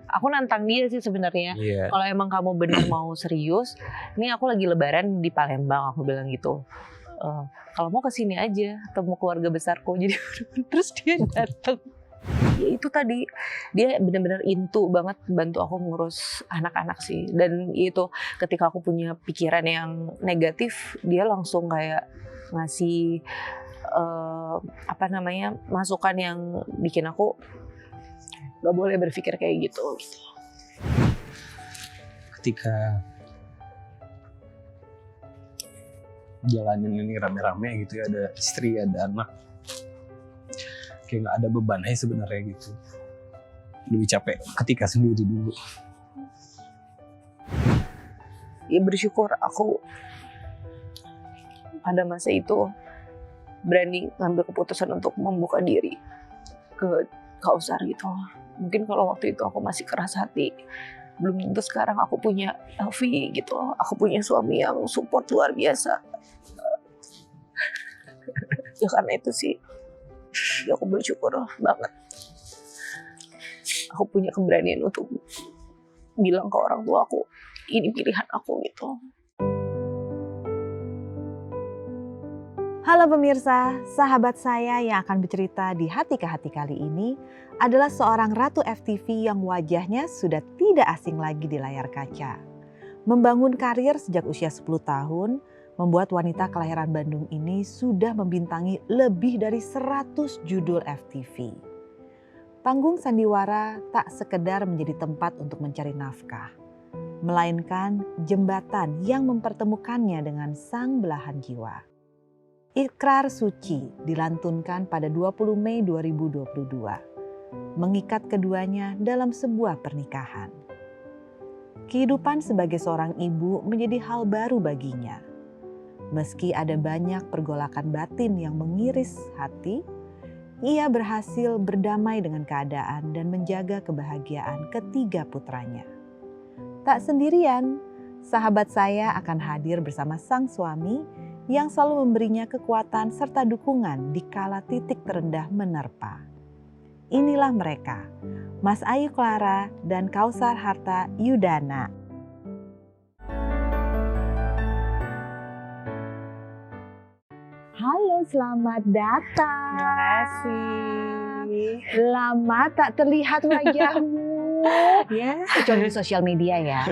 Aku nantang dia sih sebenarnya. Iya. Kalau emang kamu bener mau serius, ini aku lagi lebaran di Palembang, aku bilang gitu. Kalau mau kesini aja, ketemu keluarga besarku. Jadi terus dia datang. Ya itu tadi, dia benar-benar into banget bantu aku ngurus anak-anak sih. Dan itu ketika aku punya pikiran yang negatif, dia langsung kayak ngasih masukan yang bikin aku gak boleh berpikir kayak gitu. Ketika jalanin ini rame-rame gitu ya, ada istri, ada anak, kayak nggak ada beban aja sebenarnya gitu. Lebih capek ketika sendiri dulu. Ya bersyukur aku pada masa itu berani ngambil keputusan untuk membuka diri ke Kausar gitu. Mungkin kalau waktu itu aku masih keras hati, belum tentu sekarang aku punya Elvi gitu. Aku punya suami yang support luar biasa. Ya karena itu sih, ya aku bersyukur banget. Aku punya keberanian untuk bilang ke orang tua aku, ini pilihan aku gitu. Halo pemirsa, sahabat saya yang akan bercerita di Hati ke Hati kali ini adalah seorang Ratu FTV yang wajahnya sudah tidak asing lagi di layar kaca. Membangun karir sejak usia 10 tahun, membuat wanita kelahiran Bandung ini sudah membintangi lebih dari 100 judul FTV. Panggung sandiwara tak sekedar menjadi tempat untuk mencari nafkah, melainkan jembatan yang mempertemukannya dengan sang belahan jiwa. Ikrar suci dilantunkan pada 20 Mei 2022, mengikat keduanya dalam sebuah pernikahan. Kehidupan sebagai seorang ibu menjadi hal baru baginya. Meski ada banyak pergolakan batin yang mengiris hati, ia berhasil berdamai dengan keadaan dan menjaga kebahagiaan ketiga putranya. Tak sendirian, sahabat saya akan hadir bersama sang suami yang selalu memberinya kekuatan serta dukungan di kala titik terendah menerpa. Inilah mereka, Mas Ayu Clara dan Kausar Harta Yudana. Halo, selamat datang. Terima kasih. Lama tak terlihat wajahmu. Ya. Kecuali di sosial media ya.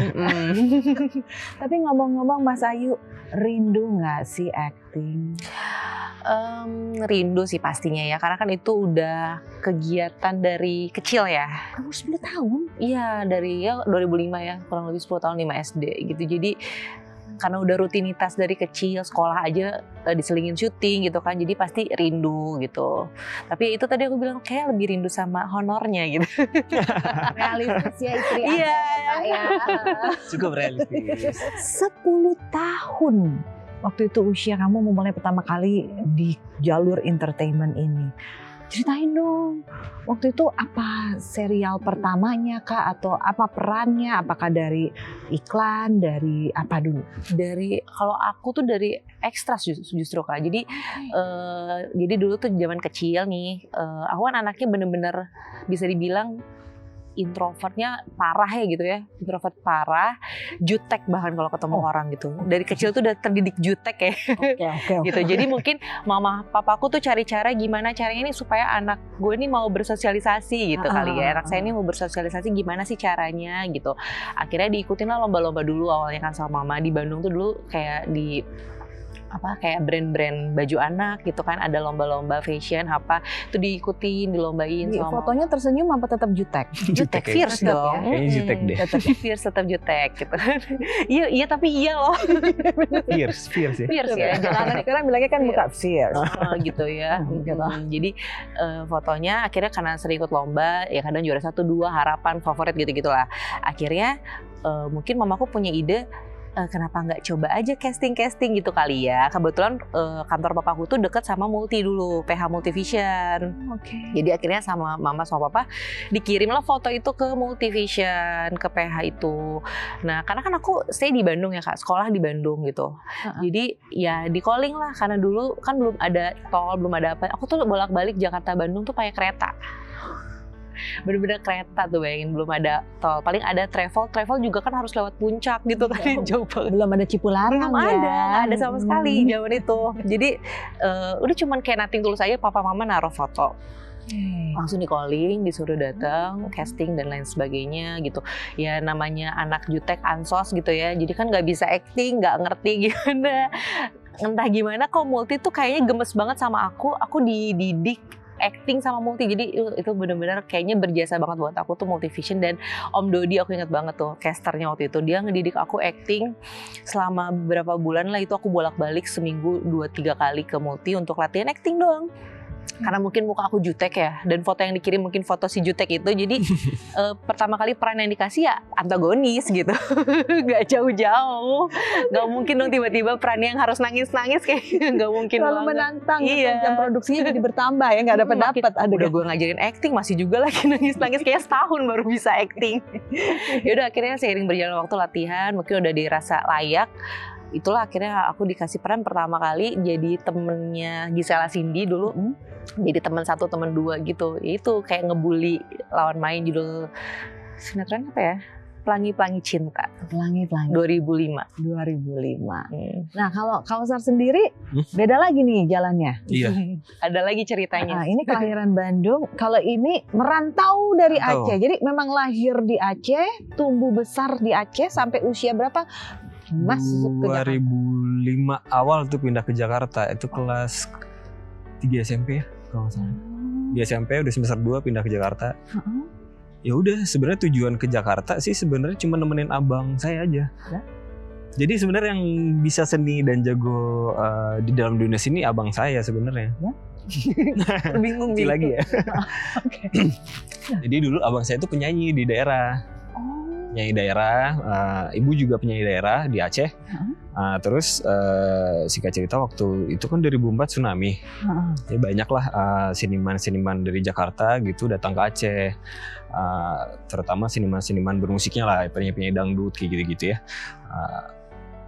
Tapi ngomong-ngomong Mas Ayu, rindu nggak sih acting? Rindu sih pastinya ya, karena kan itu udah kegiatan dari kecil ya. Kamu 10 tahun? Iya, dari 2005 ya, kurang lebih 10 tahun 5 SD gitu. Jadi karena udah rutinitas dari kecil, sekolah aja diselingin syuting gitu kan, jadi pasti rindu gitu. Tapi itu tadi aku bilang kayak lebih rindu sama honornya gitu. Realistis ya istri Iya. ya. Cukup realistis. 10 tahun waktu itu usia kamu memulai pertama kali di jalur entertainment ini. Ceritain dong, waktu itu apa serial pertamanya kah atau apa perannya? Apakah dari iklan, dari apa dulu? Kalau aku tuh dari ekstras justru Kak. Jadi dulu tuh zaman kecil nih, aku kan anaknya bener-bener bisa dibilang introvertnya parah ya gitu ya, introvert parah, jutek bahkan kalau ketemu orang gitu. Dari kecil tuh udah terdidik jutek ya. Oke. Gitu. Jadi mungkin mama papaku tuh cari cara gimana caranya nih supaya anak gue ini mau bersosialisasi gitu kali ya. Anak saya ini mau bersosialisasi gimana sih caranya gitu. Akhirnya diikutin lah lomba-lomba dulu awalnya kan sama mama di Bandung tuh dulu kayak di kayak brand-brand baju anak gitu kan, ada lomba-lomba fashion itu diikutin, dilombain Di sama fotonya tersenyum apa tetap jutek? jutek fierce Tetap dong. ya? Kayaknya jutek deh. Tetap fierce, tetap jutek gitu. Iya tapi iya loh. Fierce ya. Fierce ya. Anak sekarang bilangnya kan muka fierce. Gitu ya. Gitu. Jadi fotonya akhirnya karena sering ikut lomba, ya kadang juara 1, 2, harapan, favorit gitu-gitulah. Akhirnya mungkin mamaku punya ide, kenapa nggak coba aja casting gitu kali ya. Kebetulan kantor papaku tuh deket sama Multi dulu, PH Multivision. Oke. Jadi akhirnya sama mama sama papa dikirimlah foto itu ke Multivision, ke PH itu. Nah karena kan aku stay di Bandung ya Kak, sekolah di Bandung gitu. Jadi ya di calling lah, karena dulu kan belum ada tol, belum ada apa. Aku tuh bolak-balik Jakarta Bandung tuh pakai kereta. bener-bener kereta tuh, bayangin, belum ada tol, paling ada travel juga kan harus lewat puncak gitu kan, jauh banget. Belum ada Cipularang Belum ya. nggak ada sama sekali zaman itu. Jadi udah cuman kayak nothing tulus aja, papa mama naruh foto. Langsung di calling, disuruh datang, casting dan lain sebagainya gitu. Ya namanya anak jutek ansos gitu ya, jadi kan nggak bisa acting, nggak ngerti gimana. Entah gimana kok Multi tuh kayaknya gemes banget sama aku dididik acting sama Multi, jadi itu benar-benar kayaknya berjasa banget buat aku tuh Multivision. Dan Om Dodi, aku ingat banget tuh casternya waktu itu, dia ngedidik aku acting selama beberapa bulan lah, itu aku bolak-balik seminggu 2-3 kali ke Multi untuk latihan acting doang. Karena mungkin muka aku jutek ya, dan foto yang dikirim mungkin foto si jutek itu, jadi pertama kali peran yang dikasih ya antagonis gitu. Gak jauh-jauh, gak mungkin dong tiba-tiba peran yang harus nangis-nangis, kayaknya gak mungkin Terlalu banget. menantang, Iya. jam produksinya jadi bertambah ya, nggak dapat Udah adegan. gue ngajarin acting masih juga lagi nangis-nangis, kayak setahun baru bisa acting. Yaudah akhirnya seiring berjalan waktu latihan, mungkin udah dirasa layak. Itulah akhirnya aku dikasih peran pertama kali jadi temennya Gisela Cindy dulu. Jadi teman 1, teman 2 gitu. Itu kayak ngebully lawan main, judul sinetron apa ya? Pelangi-Pelangi Cinta. Pelangi-Pelangi. 2005. 2005. Nah kalau Kausar sendiri beda lagi nih jalannya. Iya. Ada lagi ceritanya. Nah, ini kelahiran Bandung. Kalau ini merantau dari Merantau. Aceh. Jadi memang lahir di Aceh, tumbuh besar di Aceh sampai usia berapa? Masuk ke Jakarta. 2005 awal tuh pindah ke Jakarta, itu kelas 3 SMP ya kalau nggak salah. Di SMP udah semester 2 pindah ke Jakarta. Ya udah, sebenarnya tujuan ke Jakarta sih sebenarnya cuma nemenin abang saya aja. Ya? Jadi sebenarnya yang bisa seni dan jago di dalam dunia sini abang saya sebenarnya. Bingung Lagi ya. Oke. Jadi dulu abang saya tuh penyanyi di daerah. Penyanyi daerah, ibu juga penyanyi daerah di Aceh. Terus singkat cerita waktu itu kan 2004 tsunami. Ya banyaklah seniman-seniman dari Jakarta gitu datang ke Aceh. Terutama seniman-seniman bermusiknya lah, penyanyi-penyanyi dangdut kayak gitu-gitu ya.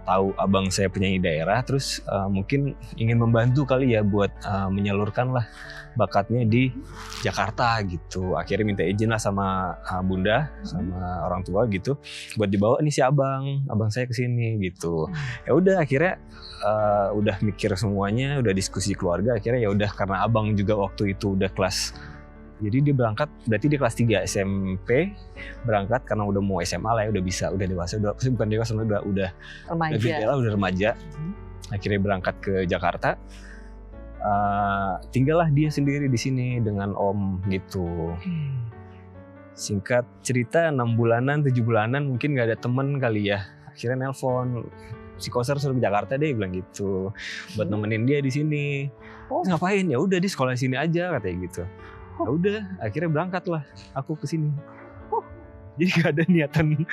Tahu abang saya penyanyi daerah, terus mungkin ingin membantu kali ya buat menyalurkan lah bakatnya di Jakarta gitu. Akhirnya minta izin lah sama bunda, sama orang tua gitu, buat dibawa nih si abang saya ke sini gitu. Ya udah akhirnya udah mikir semuanya, udah diskusi keluarga, akhirnya ya udah karena abang juga waktu itu udah kelas. Jadi dia berangkat, berarti dia kelas 3 SMP berangkat karena udah mau SMA lah ya, udah bisa, udah dewasa, bukan dewasa, udah Remaja. gede lah, udah remaja. Akhirnya berangkat ke Jakarta, tinggallah dia sendiri di sini dengan om gitu. Singkat cerita 6 bulanan, 7 bulanan mungkin gak ada temen kali ya. Akhirnya nelpon, si Kausar suruh ke Jakarta deh, bilang gitu, buat nemenin dia di sini. Terus ngapain? Ya udah di sekolah sini aja katanya gitu. Ya udah, akhirnya berangkatlah aku ke sini. Jadi gak ada niatan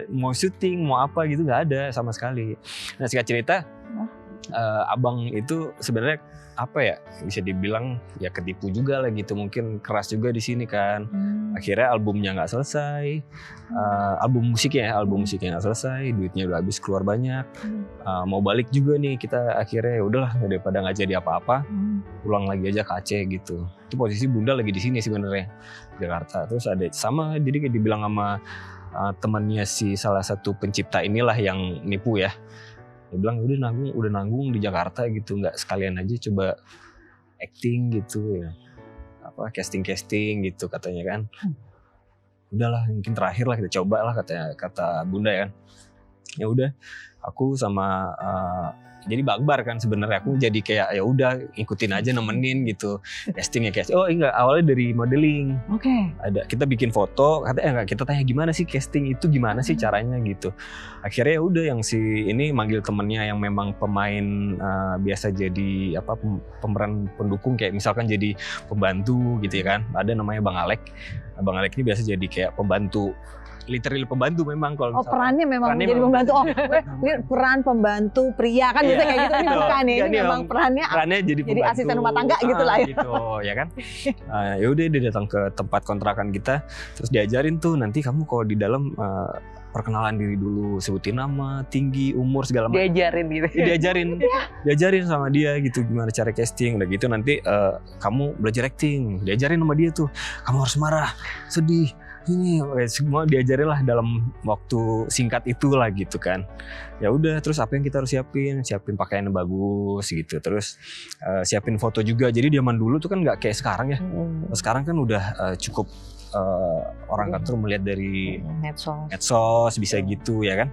mau syuting, mau apa gitu, gak ada sama sekali. Nah singkat cerita, abang itu sebenarnya apa ya, bisa dibilang ya ketipu juga lah gitu, mungkin keras juga di sini kan. Akhirnya albumnya nggak selesai, album musiknya nggak selesai, duitnya udah habis keluar banyak. Mau balik juga nih kita, akhirnya ya udahlah daripada nggak jadi apa-apa, pulang lagi aja ke Aceh gitu. Itu posisi bunda lagi di sini sebenarnya, Jakarta. Terus ada sama, jadi kayak dibilang sama temannya si salah satu pencipta inilah yang nipu ya. Dia bilang udah nanggung di Jakarta gitu, nggak sekalian aja coba acting gitu ya, apa casting gitu katanya kan. Udahlah mungkin terakhir lah kita coba lah kata bunda ya kan. Ya udah, aku sama jadi Bakbar kan sebenarnya, aku jadi kayak ya udah ikutin aja, nemenin gitu. Castingnya oh enggak, awalnya dari modeling. Oke. Ada kita bikin foto, katanya enggak, kita tanya gimana sih casting itu, gimana sih caranya gitu. Akhirnya ya udah yang si ini manggil temennya yang memang pemain biasa jadi apa pemeran pendukung, kayak misalkan jadi pembantu gitu ya kan. Ada namanya Bang Alek. Bang Alek ini biasa jadi kayak pembantu literally pembantu memang kalau Oh, perannya memang perannya jadi memang- pembantu. Oh, ini peran pembantu pria kan biasanya kayak gitu. Ini Betul. bukan ya. Enggak, Ini ini memang perannya jadi pembantu. asisten rumah tangga gitu lah ya. Gitu, ya kan. Ya udah dia datang ke tempat kontrakan kita, terus diajarin tuh nanti kamu kalau di dalam perkenalan diri dulu, sebutin nama, tinggi, umur segala macam. Diajarin gitu. Diajarin sama dia gitu gimana cara casting. Udah gitu nanti kamu belajar acting, diajarin sama dia tuh. Kamu harus marah, sedih, ini semua diajarin lah dalam waktu singkat itulah gitu kan. Ya udah, terus apa yang kita harus siapin pakaian yang bagus gitu, terus siapin foto juga. Jadi zaman dulu tuh kan nggak kayak sekarang ya. Sekarang kan udah cukup orang kantor melihat dari medsos bisa gitu ya kan.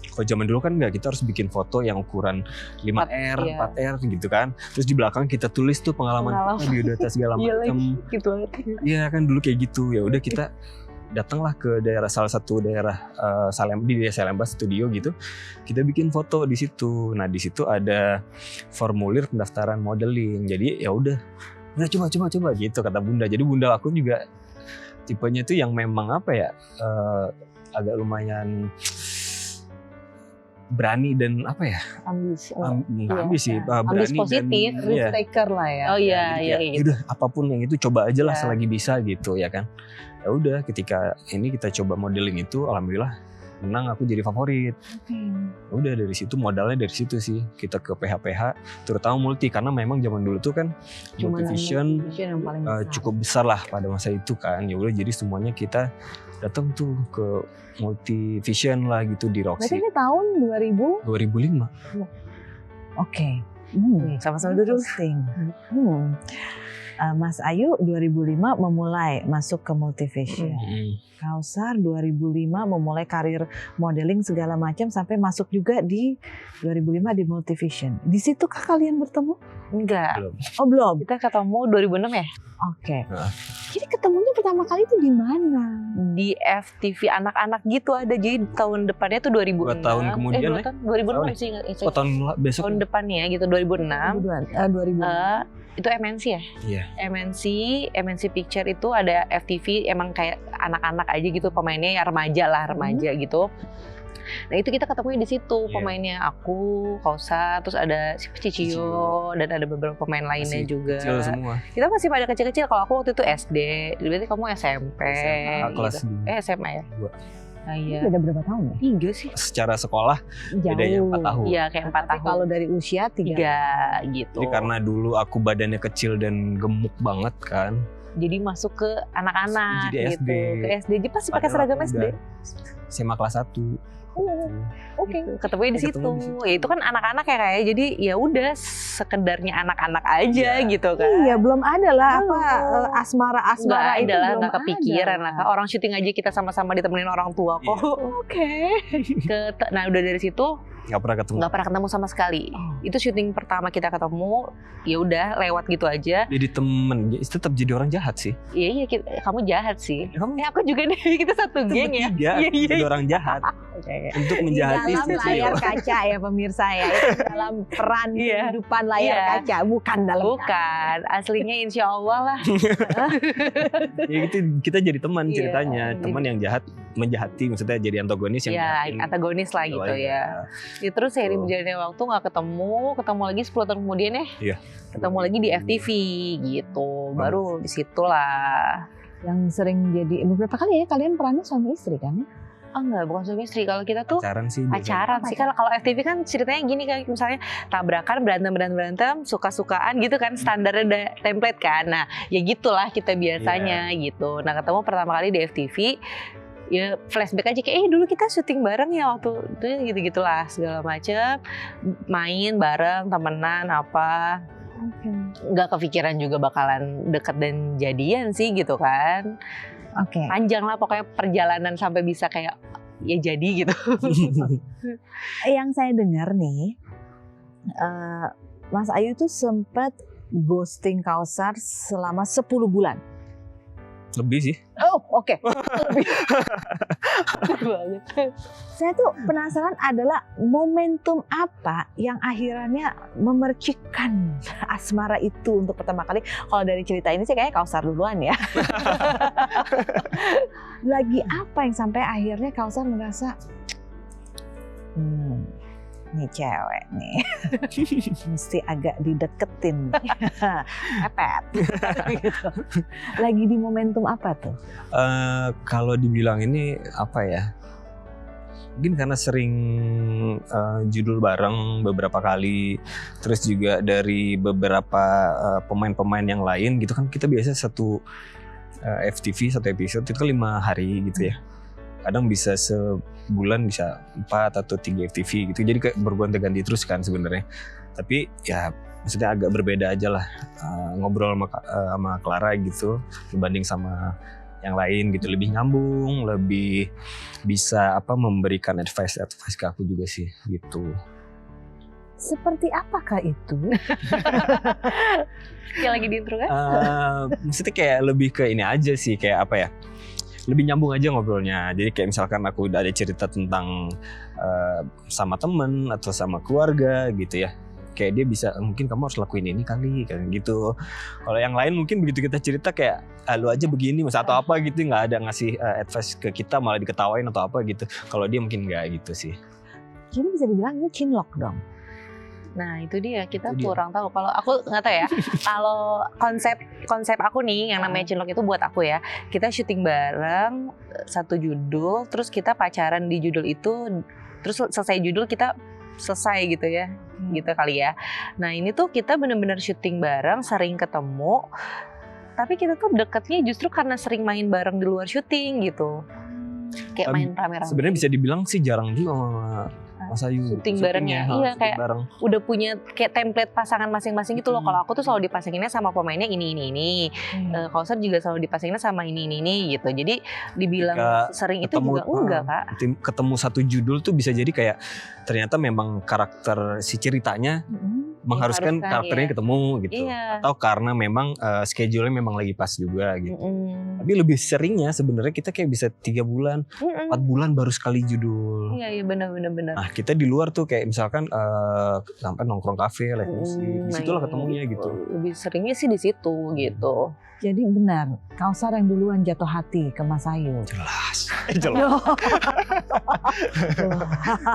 Kalau zaman dulu kan nggak, kita harus bikin foto yang ukuran 5R, 4R gitu kan. Terus di belakang kita tulis tuh pengalaman kita, biodata segala macam. Gitu. Iya kan dulu kayak gitu. Ya udah kita datanglah ke salah satu daerah di Salemba Studio gitu. Kita bikin foto di situ. Nah, di situ ada formulir pendaftaran modeling. Jadi ya udah coba gitu kata Bunda. Jadi Bunda aku juga tipenya tuh yang memang apa ya, agak lumayan berani dan apa ya, Ambis. ambis sih, berani Ambis positif, dan Risk taker lah ya. Oh iya, jadi kayak, udah apapun yang itu coba aja lah Iya. selagi bisa gitu ya kan. Ya udah, ketika ini kita coba modeling itu, alhamdulillah menang, aku jadi favorit. Udah dari situ, modalnya dari situ sih, kita ke PH terutama multi, karena memang zaman dulu tuh kan multivision yang paling besar. cukup besar lah pada masa itu kan. Ya udah, jadi semuanya kita datang tuh ke multivision lah gitu di Berarti Roxy ini tahun 2000? 2005. Oke. Sama-sama duduk. Interesting. Mas Ayu 2005 memulai masuk ke multivision. Kausar 2005 memulai karir modeling segala macam sampai masuk juga di 2005 di multivision. Di situkah kalian bertemu? Enggak. Belum. Oh belum. Kita ketemu 2006 ya? Oke. Nah. Jadi ketemunya pertama kali itu di mana? Di FTV anak-anak gitu ada. Jadi tahun depannya tuh 2006. 2 tahun kemudian, 2006 sih. Oh, besok Tahun depannya gitu 2006. 2000. Itu MNC ya? Iya. MNC Picture itu ada FTV, emang kayak anak-anak aja gitu pemainnya, ya remaja gitu. Nah itu kita ketemunya di situ, pemainnya aku, Kausa, terus ada Cicio dan ada beberapa pemain lainnya Masih juga. kecil semua. Kita masih pada kecil-kecil. Kalau aku waktu itu SD, berarti kamu SMP. SMA kelas gitu. SMA ya? 2. Nah, iya. Beda berapa tahun ya? 3 sih. Secara sekolah Jauh. bedanya 4 tahun. Iya kayak 4 Tapi tahun. kalau dari usia 3 gitu. Jadi karena dulu aku badannya kecil dan gemuk banget kan. Jadi masuk ke anak-anak Jadi gitu. SD. Ke SD aja pasti pakai Padahal seragam aku SD. udah SMA kelas 1. Oke. Ketemunya di situ. Ketemu di situ. Ya itu kan anak-anak ya kayak, jadi ya udah sekedarnya anak-anak aja Iya. gitu kan. Iya, belum ada lah Belum. apa asmara-asmara itu Nggak ada lah, belum nggak kepikiran ada. lah. Kak. Orang syuting aja kita sama-sama ditemenin orang tua kok. Oke. Nah udah dari situ Gak pernah ketemu. nggak pernah ketemu sama sekali. Itu syuting pertama kita ketemu, ya udah lewat gitu aja. Jadi temen, tetap jadi orang jahat sih. Iya kamu jahat sih. Kamu Aku juga nih, kita satu geng ya. bertiga jadi orang jahat untuk menjahati Di dalam si layar Cio. kaca ya pemirsa ya. Itu dalam peran kehidupan layar Iya. kaca, bukan dalam. Bukan, aslinya insya Allah lah. Ya gitu, kita jadi teman Iya. ceritanya, teman yang jahat menjahati, maksudnya jadi antagonis yang Ya, jahatin antagonis lah gitu lainnya. ya. Terus seiring Betul. berjalannya waktu nggak ketemu lagi 10 tahun kemudian ya. Iya. Ketemu lagi di FTV gitu. Baru disitulah. Yang sering jadi beberapa kali ya kalian perannya suami istri kan? Oh enggak, bukan suami istri. Kalau kita tuh pacaran sih. pacaran sih. Kan kalau FTV kan ceritanya gini kan, misalnya tabrakan, berantem, suka-sukaan gitu kan, standarnya udah template kan. Nah, ya gitulah kita biasanya gitu. Nah, ketemu pertama kali di FTV, ya flashback aja kayak dulu kita syuting bareng ya waktu itu, gitu-gitulah segala macem, main bareng, temenan apa. Nggak kepikiran juga bakalan deket dan jadian sih gitu kan. Oke. Panjang lah pokoknya perjalanan sampai bisa kayak ya jadi gitu. Yang saya dengar nih, Mas Ayu tuh sempat ghosting Kausar selama 10 bulan. Lebih sih. Oh, oke. Lebih. Saya tuh penasaran adalah momentum apa yang akhirnya memercikkan asmara itu untuk pertama kali. Kalau dari cerita ini sih kayaknya Kausar duluan ya. Lagi apa yang sampai akhirnya Kausar merasa nih cewek nih mesti agak dideketin, pepet gitu. Lagi di momentum apa tuh? Kalau dibilang ini apa ya? Mungkin karena sering judul bareng beberapa kali, terus juga dari beberapa pemain-pemain yang lain gitu kan, kita biasa satu FTV satu episode itu kan 5 hari gitu ya. Kadang bisa sebulan bisa 4 atau 3 FTV gitu, jadi kayak bergonta-ganti terus kan sebenarnya. Tapi ya maksudnya agak berbeda aja lah ngobrol sama Clara gitu dibanding sama yang lain gitu, lebih nyambung, lebih bisa memberikan advice ke aku juga sih gitu. Seperti apakah itu? Yang lagi di intro kan? Maksudnya kayak lebih ke ini aja sih, kayak apa ya, lebih nyambung aja ngobrolnya. Jadi kayak misalkan aku udah ada cerita tentang sama temen atau sama keluarga gitu ya, kayak dia bisa mungkin kamu harus lakuin ini kali kayak gitu. Kalau yang lain mungkin begitu kita cerita kayak lu aja begini mas atau apa gitu, nggak ada ngasih advice ke kita, malah diketawain atau apa gitu. Kalau dia mungkin nggak gitu sih. Jadi bisa dibilang ini chinlock dong. Nah itu dia, kita kurang tahu. Kalau aku nggak tahu ya. Kalau konsep aku nih yang namanya Chinlock itu buat aku ya, kita syuting bareng satu judul, terus kita pacaran di judul itu, terus selesai judul kita selesai gitu ya, gitu kali ya. Nah ini tuh kita benar-benar syuting bareng, sering ketemu, tapi kita tuh deketnya justru karena sering main bareng di luar syuting gitu, kayak main rame-rame. Sebenarnya bisa dibilang sih jarang juga sama Mas Ayu syuting barengnya, iya kayak bareng. Udah punya kayak template pasangan masing-masing gitu loh. Kalau aku tuh selalu dipasanginnya sama pemainnya ini. Kausar juga selalu dipasanginnya sama ini gitu. Jadi dibilang sering itu juga enggak Kak. Ketemu satu judul tuh bisa jadi kayak ternyata memang karakter si ceritanya mengharuskan karakternya ketemu gitu. Iya. Atau karena memang schedule-nya memang lagi pas juga gitu. Tapi lebih seringnya sebenarnya kita kayak bisa 3 bulan, 4 bulan baru sekali judul. Iya benar. Nah kita di luar tuh kayak misalkan sampai nongkrong kafe, live musik, di situlah ketemunya gitu. Lebih seringnya sih di situ gitu. Jadi benar, Kausar yang duluan jatuh hati ke Mas Ayu. Jelas.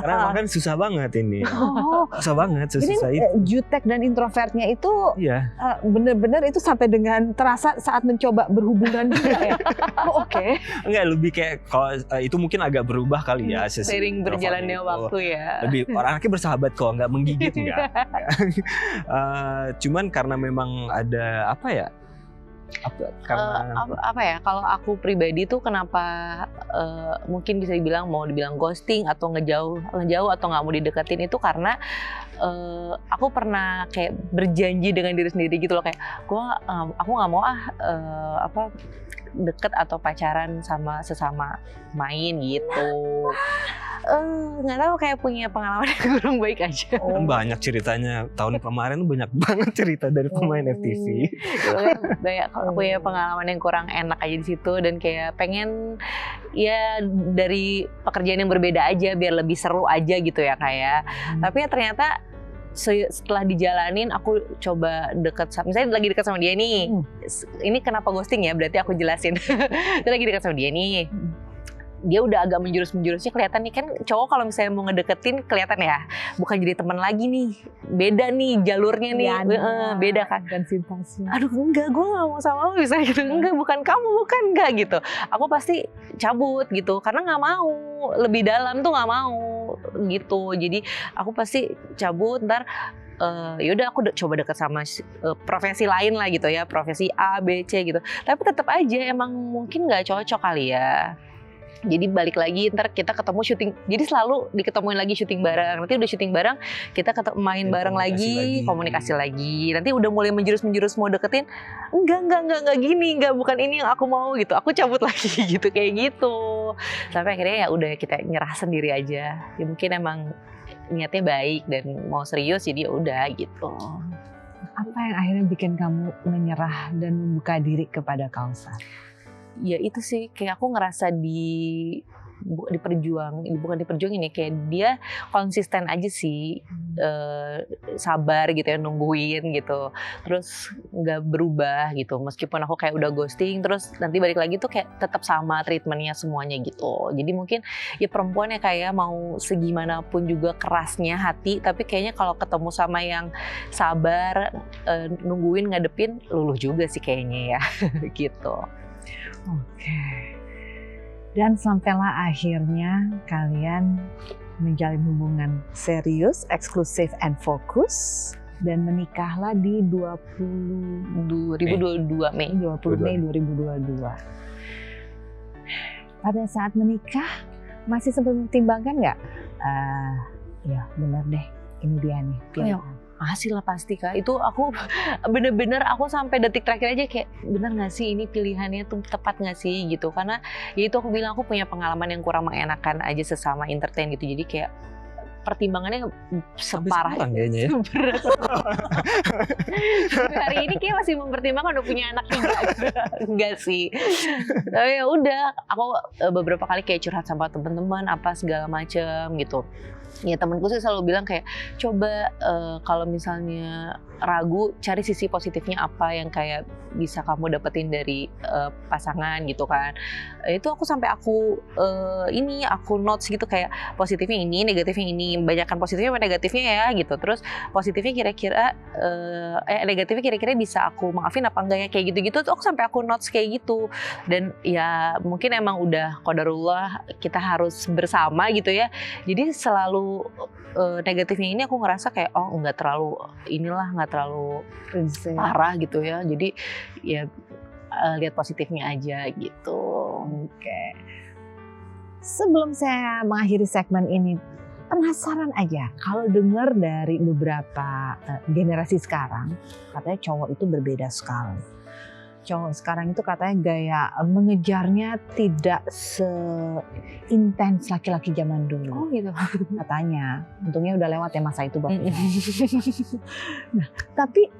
Karena emang kan susah banget ini. Susah banget, susah itu. Jutek dan introvertnya itu iya. Bener-bener itu sampai dengan terasa saat mencoba berhubungan juga ya. Oke. Enggak, lebih kayak kalau itu mungkin agak berubah kali ya. Seiring berjalannya waktu ya. Lebih anaknya bersahabat kok, nggak menggigit enggak. Cuman karena memang ada apa ya? Kalau aku pribadi tuh kenapa mungkin bisa dibilang mau dibilang ghosting atau ngejauh atau nggak mau dideketin itu karena aku pernah kayak berjanji dengan diri sendiri gitu loh, kayak aku nggak mau deket atau pacaran sama sesama main gitu. Nggak tahu, kayak punya pengalaman yang kurang baik aja. Banyak ceritanya tahun kemarin banyak banget cerita dari pemain FTV. Banyak punya pengalaman yang kurang enak aja di situ, dan kayak pengen ya dari pekerjaan yang berbeda aja biar lebih seru aja gitu ya kayak. Tapi ya ternyata setelah dijalanin aku coba misalnya lagi dekat sama dia nih. Ini kenapa ghosting ya, berarti aku jelasin. Dia lagi dekat sama dia nih. Dia udah agak menjurusnya kelihatan nih kan, cowok kalau misalnya mau ngedeketin kelihatan ya bukan jadi teman lagi nih, beda nih jalurnya nih, beda kan. Aduh enggak, gue gak mau sama lo misalnya gitu, enggak bukan kamu, bukan enggak gitu. Aku pasti cabut gitu karena nggak mau lebih dalam tuh, nggak mau gitu. Jadi aku pasti cabut, ntar yaudah aku coba dekat sama profesi lain lah gitu ya, profesi A, B, C gitu. Tapi tetap aja emang mungkin nggak cocok kali ya. Jadi balik lagi ntar kita ketemu syuting, jadi selalu diketemuin lagi syuting bareng. Nanti udah syuting bareng kita main bareng lagi, komunikasi lagi. Nanti udah mulai menjurus mau deketin, enggak gini, enggak, bukan ini yang aku mau gitu. Aku cabut lagi gitu, kayak gitu. Sampai akhirnya ya udah kita nyerah sendiri aja. Ya mungkin emang niatnya baik dan mau serius, jadi ya udah gitu. Apa yang akhirnya bikin kamu menyerah dan membuka diri kepada Kausar? ya itu sih kayak aku ngerasa bukan diperjuangin ya, kayak dia konsisten aja sih, sabar gitu ya, nungguin gitu, terus nggak berubah gitu meskipun aku kayak udah ghosting, terus nanti balik lagi tuh kayak tetap sama treatmentnya semuanya gitu. Jadi mungkin ya perempuan ya kayak mau segimanapun juga kerasnya hati, tapi kayaknya kalau ketemu sama yang sabar, nungguin, ngadepin, luluh juga sih kayaknya ya gitu. Oke. Dan sampailah akhirnya kalian menjalin hubungan serius, eksklusif, and fokus. Dan menikahlah di 2022 Mei. 20 Mei 2022. Pada saat menikah, masih sempat mempertimbangkan nggak? Ya benar deh, ini dia nih pilihan. Masih lah pasti Kak, itu aku bener-bener aku sampai detik terakhir aja kayak bener gak sih ini pilihannya tuh tepat gak sih gitu, karena ya itu aku bilang aku punya pengalaman yang kurang mengenakan aja sesama entertain gitu, jadi kayak pertimbangannya separah kayaknya ya. Hari ini kayak masih mempertimbangkan udah punya anak 3 enggak sih, tapi ya udah aku beberapa kali kayak curhat sama teman-teman apa segala macem gitu. Ya temanku sih selalu bilang kayak coba kalau misalnya ragu, cari sisi positifnya apa yang kayak bisa kamu dapetin dari pasangan gitu kan. Itu aku sampai aku notes gitu kayak positifnya ini, negatifnya ini, banyakkan positifnya sama negatifnya ya gitu. Terus positifnya kira-kira negatifnya kira-kira bisa aku maafin apa enggak ya, kayak gitu-gitu tuh aku sampai aku notes kayak gitu. Dan ya mungkin emang udah qadarullah kita harus bersama gitu ya. Jadi selalu negatifnya ini aku ngerasa kayak nggak terlalu parah gitu ya, jadi ya lihat positifnya aja gitu. Oke. Sebelum saya mengakhiri segmen ini, penasaran aja kalau dengar dari beberapa generasi sekarang, katanya cowok itu berbeda sekali. Cowok sekarang itu katanya gaya mengejarnya tidak seintens laki-laki zaman dulu. Oh gitu. Katanya, untungnya udah lewat ya masa itu Bapak. Nah, tapi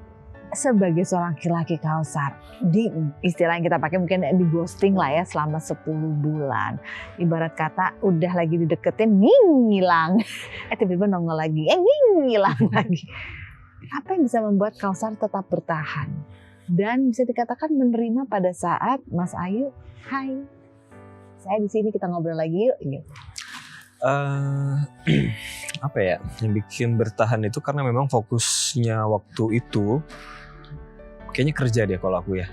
sebagai seorang laki-laki Kausar, di istilah yang kita pakai mungkin di ghosting lah ya selama 10 bulan. Ibarat kata udah lagi dideketin, ngilang. Tiba-tiba nongol lagi, ngilang lagi. Apa yang bisa membuat Kausar tetap bertahan? Dan bisa dikatakan menerima pada saat Mas Ayu, hai, saya di sini kita ngobrol lagi yuk. Gitu. Apa ya, yang bikin bertahan itu karena memang fokusnya waktu itu kayaknya kerja deh kalau aku ya.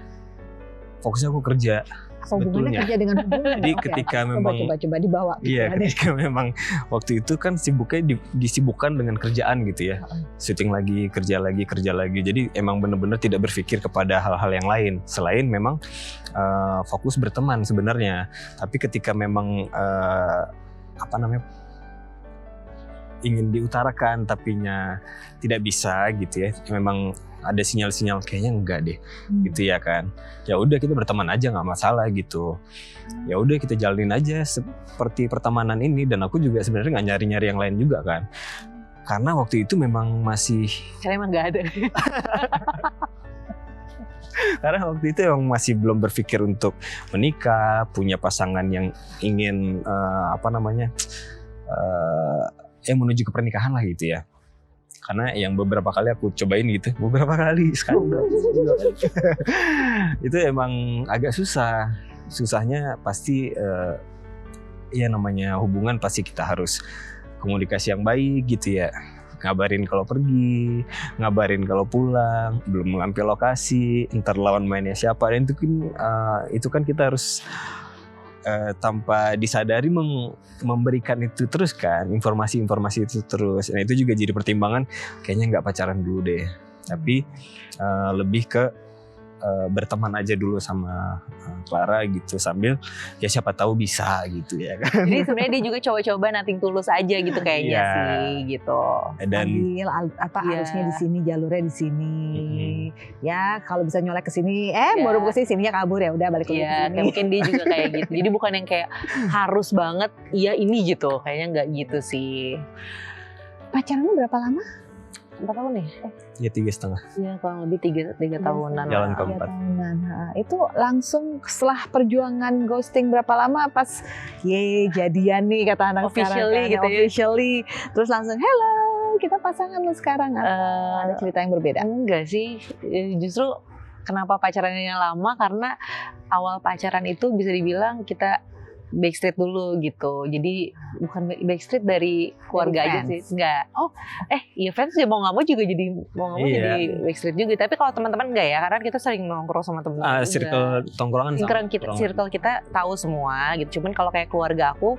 Fokusnya aku kerja. Hubungannya kerja dengan hubungan. Jadi ketika memang coba dibawa. Iya, ketika memang waktu itu kan sibuknya disibukkan dengan kerjaan gitu ya. Syuting lagi, kerja lagi. Jadi emang benar-benar tidak berpikir kepada hal-hal yang lain selain memang fokus berteman sebenarnya. Tapi ketika memang ingin diutarakan tapinya tidak bisa gitu ya. Memang ada sinyal-sinyal kayaknya enggak deh gitu ya kan. Ya udah kita berteman aja nggak masalah gitu. Ya udah kita jalanin aja seperti pertemanan ini, dan aku juga sebenarnya nggak nyari-nyari yang lain juga kan. Karena waktu itu memang masih karena emang nggak ada. Karena waktu itu emang masih belum berpikir untuk menikah, punya pasangan yang ingin menuju ke pernikahan lah gitu ya. Karena yang beberapa kali aku cobain gitu, itu emang agak susah. Susahnya pasti ya namanya hubungan pasti kita harus komunikasi yang baik gitu ya. Ngabarin kalau pergi, ngabarin kalau pulang, belum ngambil lokasi, ntar lawan mainnya siapa, dan itu kan kita harus tanpa disadari memberikan itu terus kan, informasi itu terus. Nah itu juga jadi pertimbangan, kayaknya nggak pacaran dulu deh, tapi lebih ke berteman aja dulu sama Clara gitu, sambil ya siapa tahu bisa gitu ya kan. Jadi sebenarnya dia juga coba-coba nothing tulus aja gitu kayaknya sih gitu. Dan arusnya di sini, jalurnya di sini. Ya kalau bisa nyolek ke sini, baru ke sininya kabur, ya udah balik lagi ke sini. Mungkin dia juga kayak gitu. Jadi bukan yang kayak harus banget iya ini gitu. Kayaknya nggak gitu sih. Pacaranmu berapa lama? 4 tahun ya? Ya 3,5. Ya kurang lebih 3 tahunan. Jalan lah. ke 3 4. tahunan. Itu langsung setelah perjuangan ghosting berapa lama pas jadian nih kata anak Officially sekarang kan, gitu ya. officially. Terus langsung hello kita pasangan lu sekarang. Ada cerita yang berbeda? Enggak sih, justru kenapa pacarannya lama karena awal pacaran itu bisa dibilang kita backstreet dulu gitu. Jadi bukan backstreet dari keluarga aja fans? sih. Enggak. Iya fans ya mau nggak mau juga jadi jadi backstreet juga. Tapi kalau teman-teman enggak ya, karena kita sering nongkrong sama teman-teman. Circle tongkrongan Circle kita tahu semua gitu. Cuman kalau kayak keluarga aku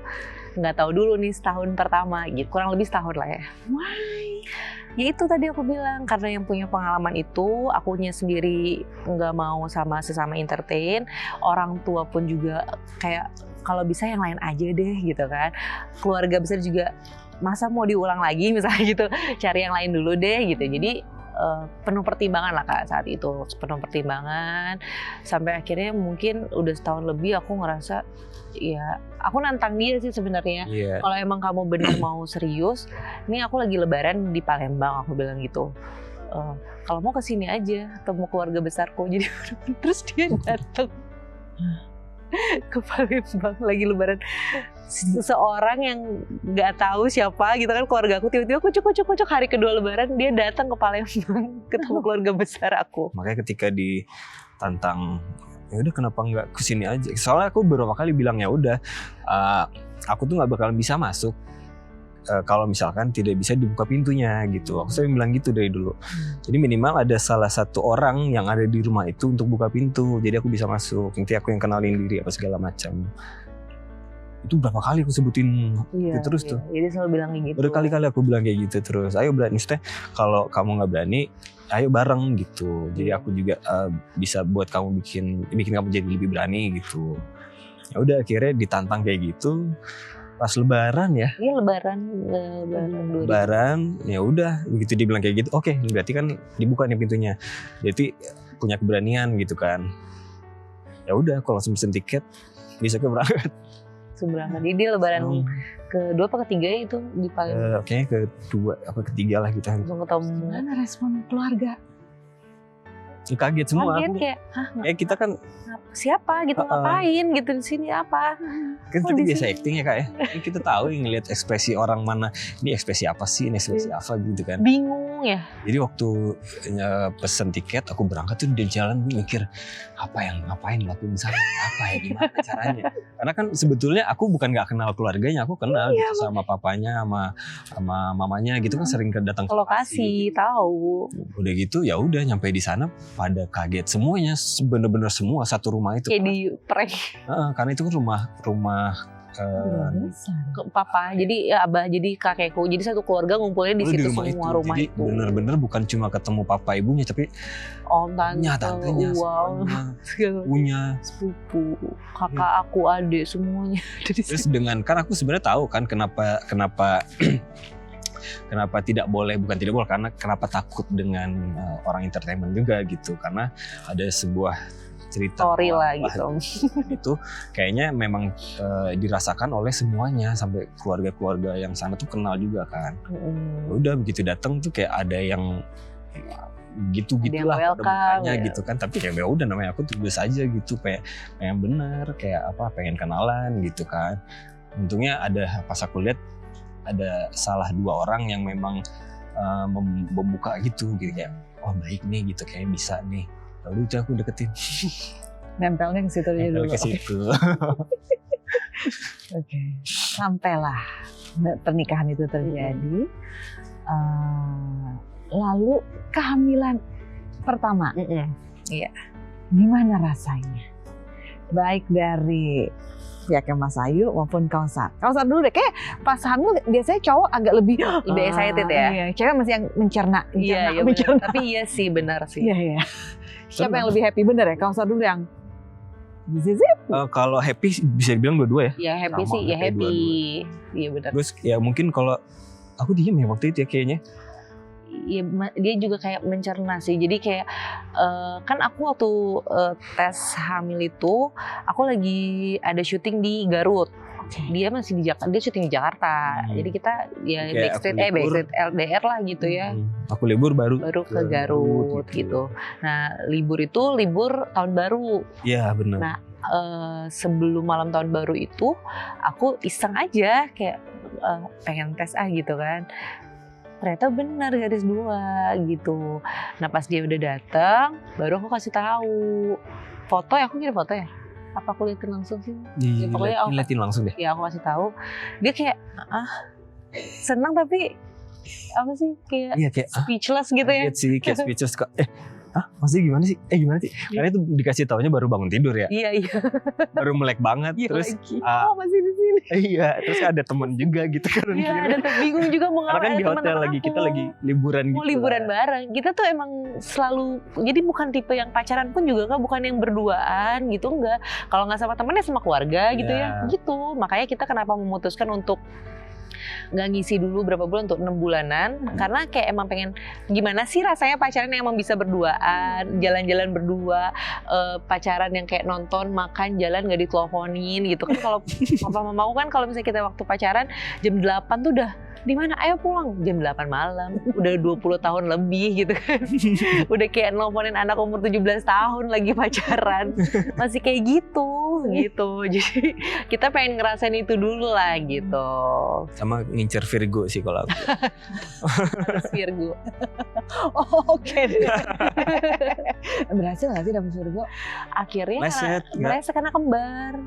nggak tahu dulu nih setahun pertama gitu. Kurang lebih setahun lah ya. Why? Ya itu tadi aku bilang, karena yang punya pengalaman itu, akunya sendiri nggak mau sama sesama entertain, orang tua pun juga kayak kalau bisa yang lain aja deh gitu kan. Keluarga besar juga masa mau diulang lagi misalnya gitu, cari yang lain dulu deh gitu. Jadi penuh pertimbangan lah Kak saat itu, penuh pertimbangan sampai akhirnya mungkin udah setahun lebih aku ngerasa ya aku nantang dia sih sebenarnya. Kalau emang kamu benar mau serius, ini aku lagi lebaran di Palembang, aku bilang gitu. Kalau mau kesini aja, ketemu keluarga besarku. Jadi terus dia datang ke Palembang lagi lebaran. Seseorang yang nggak tahu siapa gitu kan, keluarga aku tiba-tiba kucuk hari kedua lebaran dia datang ke Palembang ketemu keluarga besar aku. Makanya ketika ditantang, ya udah kenapa nggak kesini aja? Soalnya aku beberapa kali bilang ya udah, aku tuh nggak bakalan bisa masuk kalau misalkan tidak bisa dibuka pintunya gitu. Aku sering bilang gitu dari dulu. Jadi minimal ada salah satu orang yang ada di rumah itu untuk buka pintu, jadi aku bisa masuk. Nanti aku yang kenalin diri apa segala macam. Itu berapa kali aku sebutin terus tuh. Jadi selalu bilang kayak gitu. Berkali-kali aku bilang kayak gitu terus. Ayo berani, maksudnya kalau kamu nggak berani, ayo bareng gitu. Jadi aku juga bisa buat kamu bikin kamu jadi lebih berani gitu. Ya udah akhirnya ditantang kayak gitu. Pas lebaran ya. Iya lebaran ya udah begitu dia bilang kayak gitu. Oke, berarti kan dibuka nih pintunya. Jadi punya keberanian gitu kan. Ya udah kalau langsung pesen tiket besoknya berangkat. Berangkat. Jadi dia lebaran kedua apa ketiga ya itu di Palembang. Kayaknya kedua apa ketiga lah kita. Langsung ketemu. Gimana respon keluarga? Kaget semua. Kaget aku. Kayak, kita kan siapa gitu ngapain gitu di sini apa? Kan kita biasa acting ya Kak ya. Kita tahu yang ngeliat ekspresi orang mana, ini ekspresi apa sih, ini ekspresi apa gitu kan. Bingung ya. Jadi waktu pesen tiket aku berangkat tuh di jalan mikir ngapain lakuin sana, apa ya gimana caranya. Karena kan sebetulnya aku bukan nggak kenal keluarganya, aku kenal gitu sama papanya sama mamanya gitu kan sering datang ke lokasi tahu. Udah gitu ya udah nyampe di sana pada kaget semuanya, bener-bener semua satu rumah itu. Kayak di prank. Karena itu kan rumah papa, jadi ya abah, jadi kakekku, jadi satu keluarga ngumpulnya di situ semua itu. Rumah jadi itu. Bener-bener bukan cuma ketemu papa ibunya, tapi om tantenya, punya sepupu, kakak aku, adik semuanya ada di terus situ. dengan kan aku sebenarnya tahu kan kenapa tidak boleh, bukan tidak boleh, karena kenapa takut dengan orang entertainment juga gitu, karena ada sebuah cerita story lah gitu. Itu kayaknya memang dirasakan oleh semuanya, sampai keluarga-keluarga yang sana tuh kenal juga kan. Udah begitu datang tuh kayak ada yang gitu-gitulah welcome gitu kan, tapi ya udah namanya aku tulis aja gitu, kayak pengen bener, kayak pengen kenalan gitu kan. Untungnya ada pas aku lihat ada salah 2 orang yang memang membuka gitu kayak baik nih gitu, kayak bisa nih. Lalu itu aku deketin. Nempelnya ke situ aja dulu. Ke situ. Oke. Sampailah pernikahan itu terjadi. Lalu kehamilan pertama. Iya. Gimana rasanya? Baik dari pihaknya Mas Ayu maupun Kausar. Kausar dulu deh, kayak pas hamil biasanya cowok agak lebih excited ya. Iya, cewek masih yang mencerna. Iya. Tapi iya sih, benar sih. Iya. Siapa yang lebih happy, bener ya? Kausar dulu yang zizip. Kalau happy bisa dibilang dua-dua ya. Ya happy sama, sih, ya happy. Iya benar. Terus ya mungkin kalau aku diem ya waktu itu ya kayaknya. Ya, dia juga kayak mencerna sih. Jadi kayak kan aku waktu tes hamil itu aku lagi ada syuting di Garut. Dia masih di Jakarta, dia syuting di Jakarta. Jadi kita ya Kayak backstreet aku libur. LDR lah gitu ya. Aku libur baru Ke Garut gitu. Nah, libur itu libur tahun baru. Iya benar. Nah, sebelum malam tahun baru itu aku iseng aja kayak pengen tes gitu kan. Ternyata benar garis 2 gitu. Nah, pas dia udah datang, baru aku kasih tahu. Foto ya, aku kirim foto ya. Apa aku liatin langsung sih? Ya, pokoknya Liatin langsung deh. Ya aku kasih tahu. Dia kayak senang tapi apa sih kayak Iya kayak speechless gitu ya. Kaget sih, kayak speechless kok. Maksudnya gimana sih? Gimana sih? Karena itu dikasih taunya baru bangun tidur ya. Iya. Baru melek banget. Iya Terus lagi. Masih di sini. iya, terus ada temen juga gitu kan. Iya, ada bingung juga mau Karena kan ngapain, di ada hotel teman-teman lagi, aku. kita lagi liburan gitu. Mau liburan lah. bareng. Kita tuh emang selalu, jadi bukan tipe yang pacaran pun juga kan, bukan yang berduaan gitu, enggak. Kalau nggak sama temennya sama keluarga gitu ya, gitu. Makanya kita kenapa memutuskan untuk nggak ngisi dulu berapa bulan untuk 6 bulanan, karena kayak emang pengen gimana sih rasanya pacaran yang emang bisa berduaan, jalan-jalan berdua, pacaran yang kayak nonton, makan, jalan nggak diteleponin gitu kan. Kalau papa mamaku kan kalau misalnya kita waktu pacaran jam 8 tuh udah di mana, ayo pulang jam 8 malam, udah 20 tahun lebih gitu kan. Udah kayak nelponin anak umur 17 tahun lagi pacaran, masih kayak gitu. Jadi kita pengen ngerasain itu dulu lah gitu. Sama ngincer Virgo sih kalau aku. Harus Virgo. Oke. Berhasil nggak sih dapet Virgo? Akhirnya Meleset, meleset karena kembar.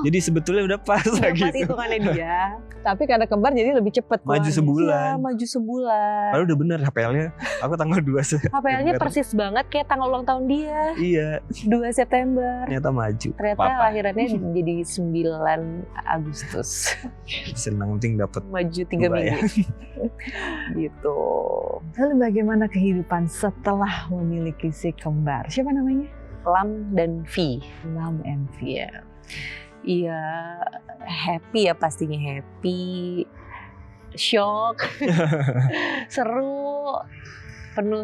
Jadi sebetulnya udah pas lah Pas gitu. hitungannya dia. Tapi karena kembar jadi lebih cepet Maju keluarnya. sebulan. Iya, maju sebulan. Padahal udah bener HPL-nya. Aku tanggal 2 HPL-nya persis banget kayak tanggal ulang tahun dia. Iya, 2 September. ternyata maju. Ternyata Papa. lahirannya jadi 9 Agustus. Senang penting dapet Maju 3 2 ya. minggu. Gitu. Lalu bagaimana kehidupan setelah memiliki si kembar? Siapa namanya? Lam dan V. Lam and V. Iya. Iya, happy ya pastinya, happy, shock, seru,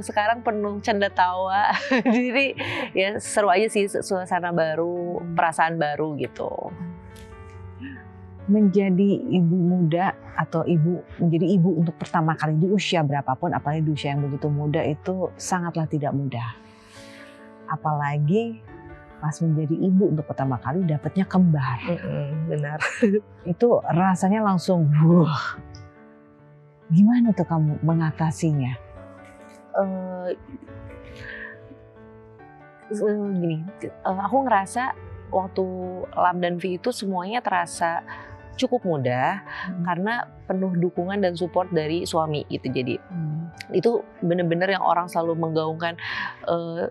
sekarang penuh canda tawa. Jadi ya seru aja sih, suasana baru, perasaan baru gitu. Menjadi ibu muda atau menjadi ibu untuk pertama kali di usia berapapun, apalagi di usia yang begitu muda itu sangatlah tidak mudah. Apalagi pas menjadi ibu untuk pertama kali dapatnya kembar. Benar. Itu rasanya langsung wah. Gimana tuh kamu mengatasinya? Gini, aku ngerasa waktu Lam dan V itu semuanya terasa cukup mudah karena penuh dukungan dan support dari suami gitu. Jadi itu bener-bener yang orang selalu menggaungkan,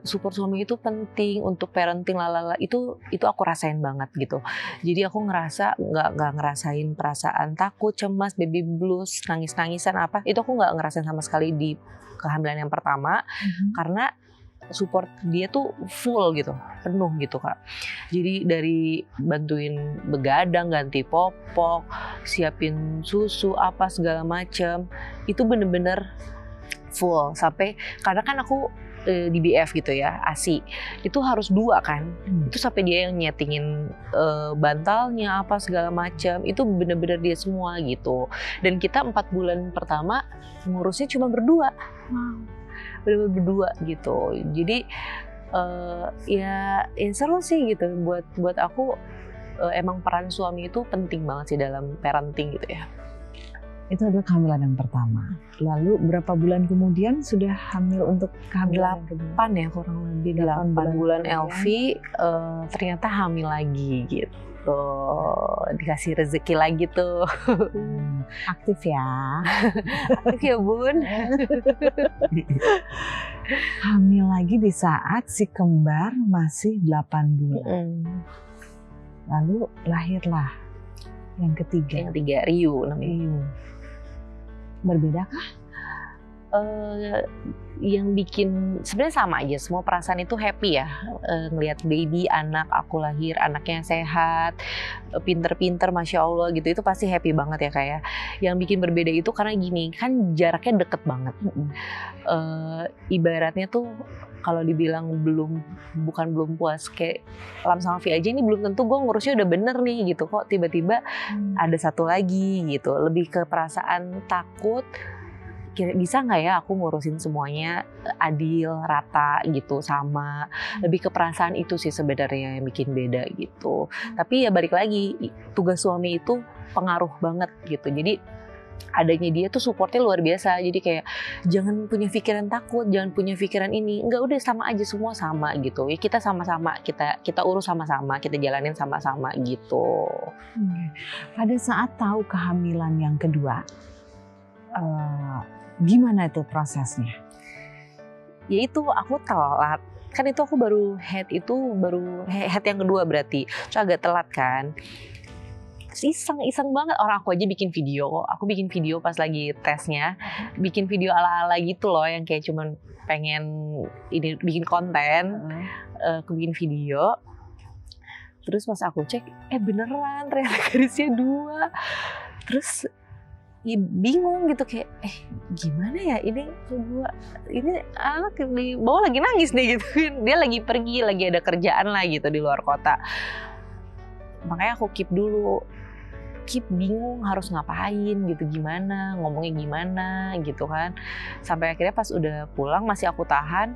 support suami itu penting untuk parenting lalala, itu aku rasain banget gitu. Jadi aku ngerasa nggak ngerasain perasaan takut, cemas, baby blues, nangis-nangisan apa, itu aku nggak ngerasain sama sekali di kehamilan yang pertama, karena support dia tuh full gitu, penuh gitu Kak. Jadi dari bantuin begadang, ganti popok, siapin susu apa segala macem, itu bener-bener full. Sampai karena kan aku di BF gitu ya, ASI itu harus 2 kan, itu sampai dia yang nyetingin bantalnya apa segala macam, itu bener-bener dia semua gitu. Dan kita 4 bulan pertama ngurusnya cuma berdua. Bener-bener berdua gitu. Jadi ya seru sih gitu. Buat aku emang peran suami itu penting banget sih dalam parenting gitu ya. Itu adalah kehamilan yang pertama. Lalu berapa bulan kemudian sudah hamil untuk kehamilan yang kedua? 8 ya kurang lebih, 8 bulan LV ternyata hamil lagi gitu. Dikasih rezeki lagi tuh. Aktif ya. Aktif ya Bun. Hamil lagi di saat si kembar masih 8 bulan. Lalu lahirlah yang ketiga. Yang 3 Ryu namanya. Berbedakah? Yang bikin sebenarnya sama aja, semua perasaan itu happy ya, ngelihat baby anak aku lahir, anaknya sehat, pinter-pinter, masya Allah gitu, itu pasti happy banget ya kayak. Yang bikin berbeda itu karena gini, kan jaraknya deket banget. Ibaratnya tuh kalau dibilang bukan belum puas kayak Lam sama Vi aja, ini belum tentu gue ngurusnya udah bener nih gitu, kok tiba-tiba ada satu lagi gitu, lebih ke perasaan takut. Bisa nggak ya aku ngurusin semuanya adil, rata gitu, sama. Lebih ke perasaan itu sih sebenarnya yang bikin beda gitu. Tapi ya balik lagi, tugas suami itu pengaruh banget gitu. Jadi adanya dia tuh supportnya luar biasa. Jadi kayak jangan punya pikiran takut, jangan punya pikiran ini. Enggak, udah sama aja, semua sama gitu. Ya kita sama-sama, kita urus sama-sama, kita jalanin sama-sama gitu. Pada saat tahu kehamilan yang kedua, gimana itu prosesnya? Ya itu aku telat. Kan itu aku baru head yang kedua berarti. Terus agak telat kan. Iseng banget, orang aku aja bikin video. Aku bikin video pas lagi tesnya. Bikin video ala-ala gitu loh, yang kayak cuman pengen ini bikin konten. Aku bikin video. Terus pas aku cek, beneran ternyata garisnya 2. Terus ya bingung gitu kayak gimana ya ini anak di bawah lagi nangis nih gitu kan, dia lagi pergi, lagi ada kerjaan lah gitu di luar kota, makanya aku keep bingung harus ngapain gitu, gimana ngomongnya gimana gitu kan, sampai akhirnya pas udah pulang masih aku tahan.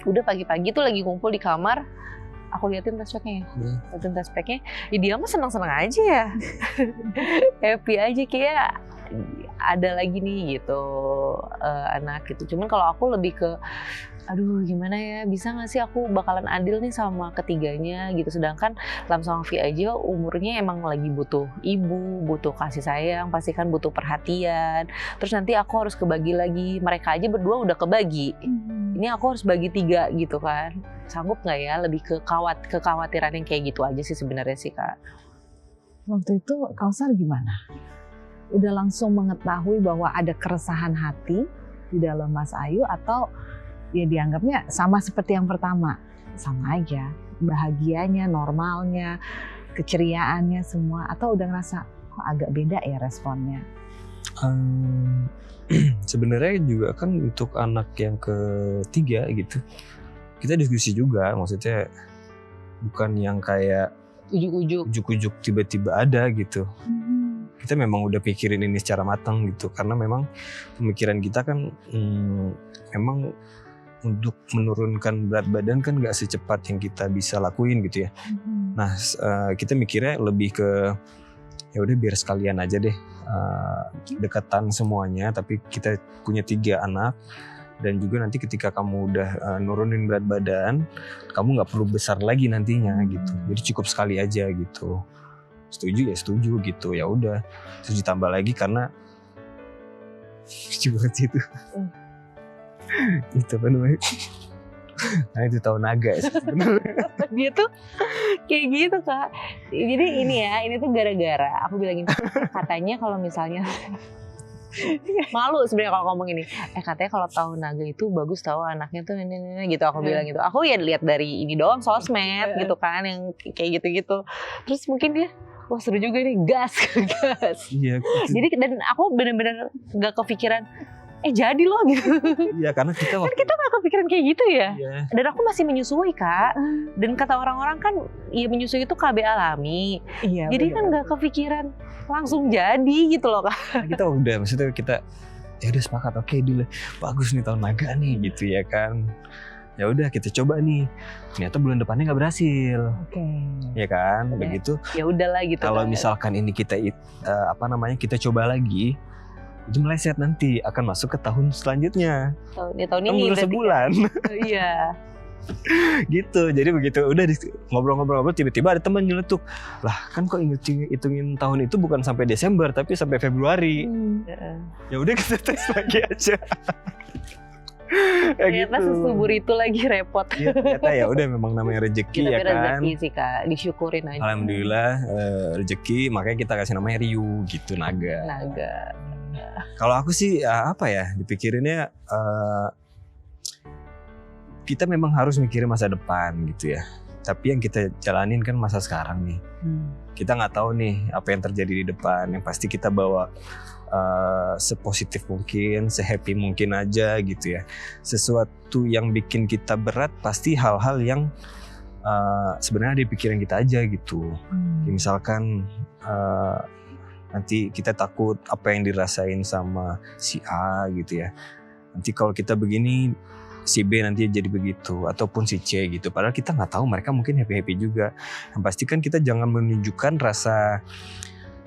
Udah pagi-pagi tuh lagi kumpul di kamar, aku liatin test packnya, ya dia mah senang-senang aja ya, happy aja kayak ada lagi nih gitu anak gitu. Cuman kalau aku lebih ke aduh gimana ya, bisa nggak sih aku bakalan adil nih sama ketiganya gitu. Sedangkan Lam sama Vi aja umurnya emang lagi butuh ibu, butuh kasih sayang, pasti kan butuh perhatian. Terus nanti aku harus kebagi lagi, mereka aja berdua udah kebagi. Ini aku harus bagi 3 gitu kan. Sanggup nggak ya, lebih ke kekhawatiran yang kayak gitu aja sih sebenarnya sih Kak. Waktu itu Kausar gimana? Udah langsung mengetahui bahwa ada keresahan hati di dalam Mas Ayu, atau ya dianggapnya sama seperti yang pertama, sama aja, bahagianya, normalnya, keceriaannya semua, atau udah ngerasa kok agak beda ya responnya? Sebenarnya juga kan untuk anak yang ketiga gitu, kita diskusi juga, maksudnya bukan yang kayak ujuk-ujuk tiba-tiba ada gitu. Kita memang udah pikirin ini secara matang gitu, karena memang pemikiran kita kan memang untuk menurunkan berat badan kan gak secepat yang kita bisa lakuin gitu ya. Nah kita mikirnya lebih ke ya udah biar sekalian aja deh, dekatan semuanya, tapi kita punya 3 anak. Dan juga nanti ketika kamu udah nurunin berat badan, kamu nggak perlu besar lagi nantinya gitu. Jadi cukup sekali aja gitu. Setuju ya setuju gitu. Ya udah. Terus ditambah lagi karena lucu banget itu. Itu apa namanya? Nah itu tahun naga sih sebenarnya. Dia tuh kayak gitu Kak. Jadi ini tuh gara-gara aku bilang gini, katanya kalau misalnya malu sebenarnya kalau ngomong ini. Katanya kalau tahun naga itu bagus tahu anaknya tuh ini gitu, aku bilang gitu. Aku ya lihat dari ini doang, sosmed gitu kan, yang kayak gitu-gitu. Terus mungkin dia, wah seru juga nih, gas. Iya. Jadi dan aku benar-benar nggak kepikiran. Jadi loh gitu. Iya karena kita nggak kepikiran kayak gitu ya. Iya. Dan aku masih menyusui Kak. Dan kata orang-orang kan, ya menyusui itu KB alami. Iya. Jadi kan nggak kepikiran langsung jadi gitu loh Kak. Nah, kita udah, maksudnya kita ya udah sepakat, oke dulu bagus nih tahun naga nih gitu ya kan. Ya udah kita coba nih. Ternyata bulan depannya nggak berhasil. Ya kan, begitu. Ya udahlah gitu. Kalau kan. misalkan ini kita kita coba lagi, itu meleset nanti akan masuk ke tahun selanjutnya. Tahun ini baru sebulan. Iya. Gitu. Jadi begitu udah ngobrol-ngobrol tiba-tiba ada teman nyeletuk. Lah kan kok hitungin tahun itu bukan sampai Desember tapi sampai Februari. Ya udah kita tes lagi aja. Ternyata gitu. sesubur itu lagi repot. Iya ternyata ya udah memang namanya rezeki ya kan. Rezeki sih Kak, disyukurin aja. Alhamdulillah rezeki, makanya kita kasih namanya Ryu gitu, naga. Kalau aku sih apa ya, dipikirinnya kita memang harus mikirin masa depan gitu ya. Tapi yang kita jalanin kan masa sekarang nih. Kita nggak tahu nih apa yang terjadi di depan. Yang pasti kita bawa sepositif mungkin, sehappy mungkin aja gitu ya. Sesuatu yang bikin kita berat pasti hal-hal yang sebenarnya dipikirin kita aja gitu. Ya, misalkan nanti kita takut apa yang dirasain sama si A gitu ya. Nanti kalau kita begini si B nanti jadi begitu, ataupun si C gitu. Padahal kita nggak tahu, mereka mungkin happy-happy juga. Yang pasti kan kita jangan menunjukkan rasa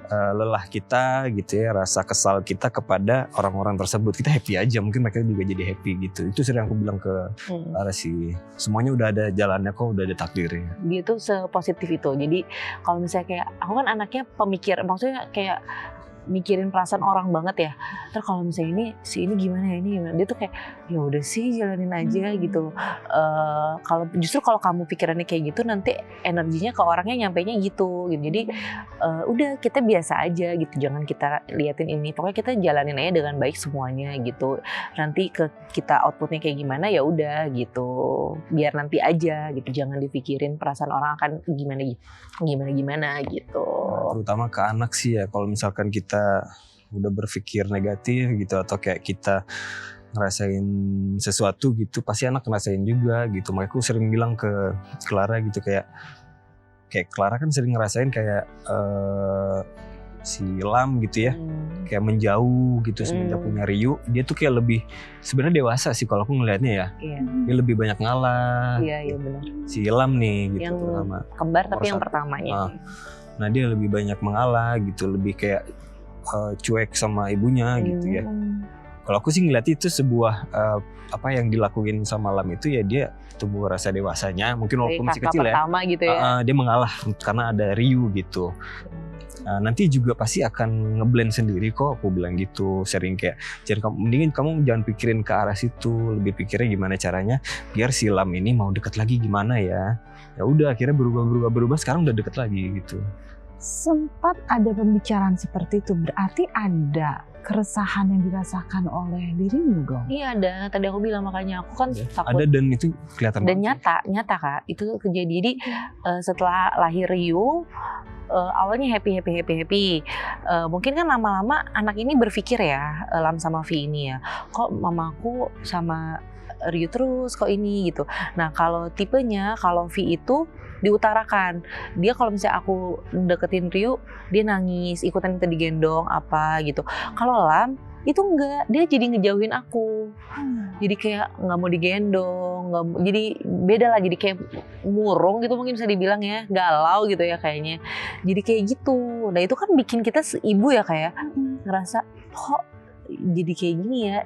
lelah kita gitu ya, rasa kesal kita kepada orang-orang tersebut. Kita happy aja, mungkin mereka juga jadi happy gitu. Itu sering aku bilang ke Lara sih, semuanya udah ada jalannya kok, udah ada takdirnya. Dia tuh sepositif itu. Jadi kalau misalnya kayak aku kan anaknya pemikir, maksudnya kayak mikirin perasaan orang banget ya. Terus kalau misalnya ini si ini gimana ya, ini gimana, dia tuh kayak ya udah sih jalanin aja gitu. Kalau justru kalau kamu pikirannya kayak gitu, nanti energinya ke orangnya nyampainya gitu. Jadi udah kita biasa aja gitu, jangan kita liatin ini, pokoknya kita jalanin aja dengan baik semuanya gitu. Nanti ke kita outputnya kayak gimana ya udah gitu, biar nanti aja gitu, jangan dipikirin perasaan orang akan gimana gitu. Nah, terutama ke anak sih ya, kalau misalkan kita udah berpikir negatif gitu, atau kayak kita ngerasain sesuatu gitu, pasti anak ngerasain juga gitu. Makanya aku sering bilang ke Clara gitu, kayak Clara kan sering ngerasain kayak si Lam gitu ya, kayak menjauh gitu semenjak punya Ryu. Dia tuh kayak lebih sebenarnya dewasa sih kalau aku ngelihatnya ya. Dia lebih banyak ngalah. Iya benar. Si Lam nih gitu, yang terutama kembar tapi yang pertamanya. Nah dia lebih banyak mengalah gitu, lebih kayak cuek sama ibunya gitu ya. Kalau aku sih ngeliat itu sebuah apa yang dilakuin sama Lam itu ya, dia tumbuh rasa dewasanya, mungkin walaupun masih kecil ya. Gitu ya. Dia mengalah karena ada Ryu gitu. Nanti juga pasti akan ngeblend sendiri kok, aku bilang gitu. Sering kayak, mendingin kamu jangan pikirin ke arah situ, lebih pikirnya gimana caranya biar si Lam ini mau deket lagi gimana ya. Ya udah akhirnya berubah, sekarang udah deket lagi gitu. Sempat ada pembicaraan seperti itu, berarti ada keresahan yang dirasakan oleh dirimu dong? Iya ada, tadi aku bilang, makanya aku kan takut. Ada, dan itu kelihatan dan nyata Kak, itu kejadian. Jadi setelah lahir Ryu, awalnya happy. Mungkin kan lama-lama anak ini berpikir ya, Lam sama Vi ini ya, kok mamaku sama Ryu terus kok ini gitu. Nah kalau tipenya, kalau Vi itu diutarakan, dia kalau misalnya aku deketin Ryu dia nangis, ikutan minta digendong apa gitu. Kalau Lam itu enggak, dia jadi ngejauhin aku. Jadi kayak nggak mau digendong, jadi beda lah, jadi kayak murung gitu mungkin bisa dibilang ya, galau gitu ya kayaknya. Jadi kayak gitu. Nah itu kan bikin kita ibu ya kayak ngerasa kok jadi kayak gini ya.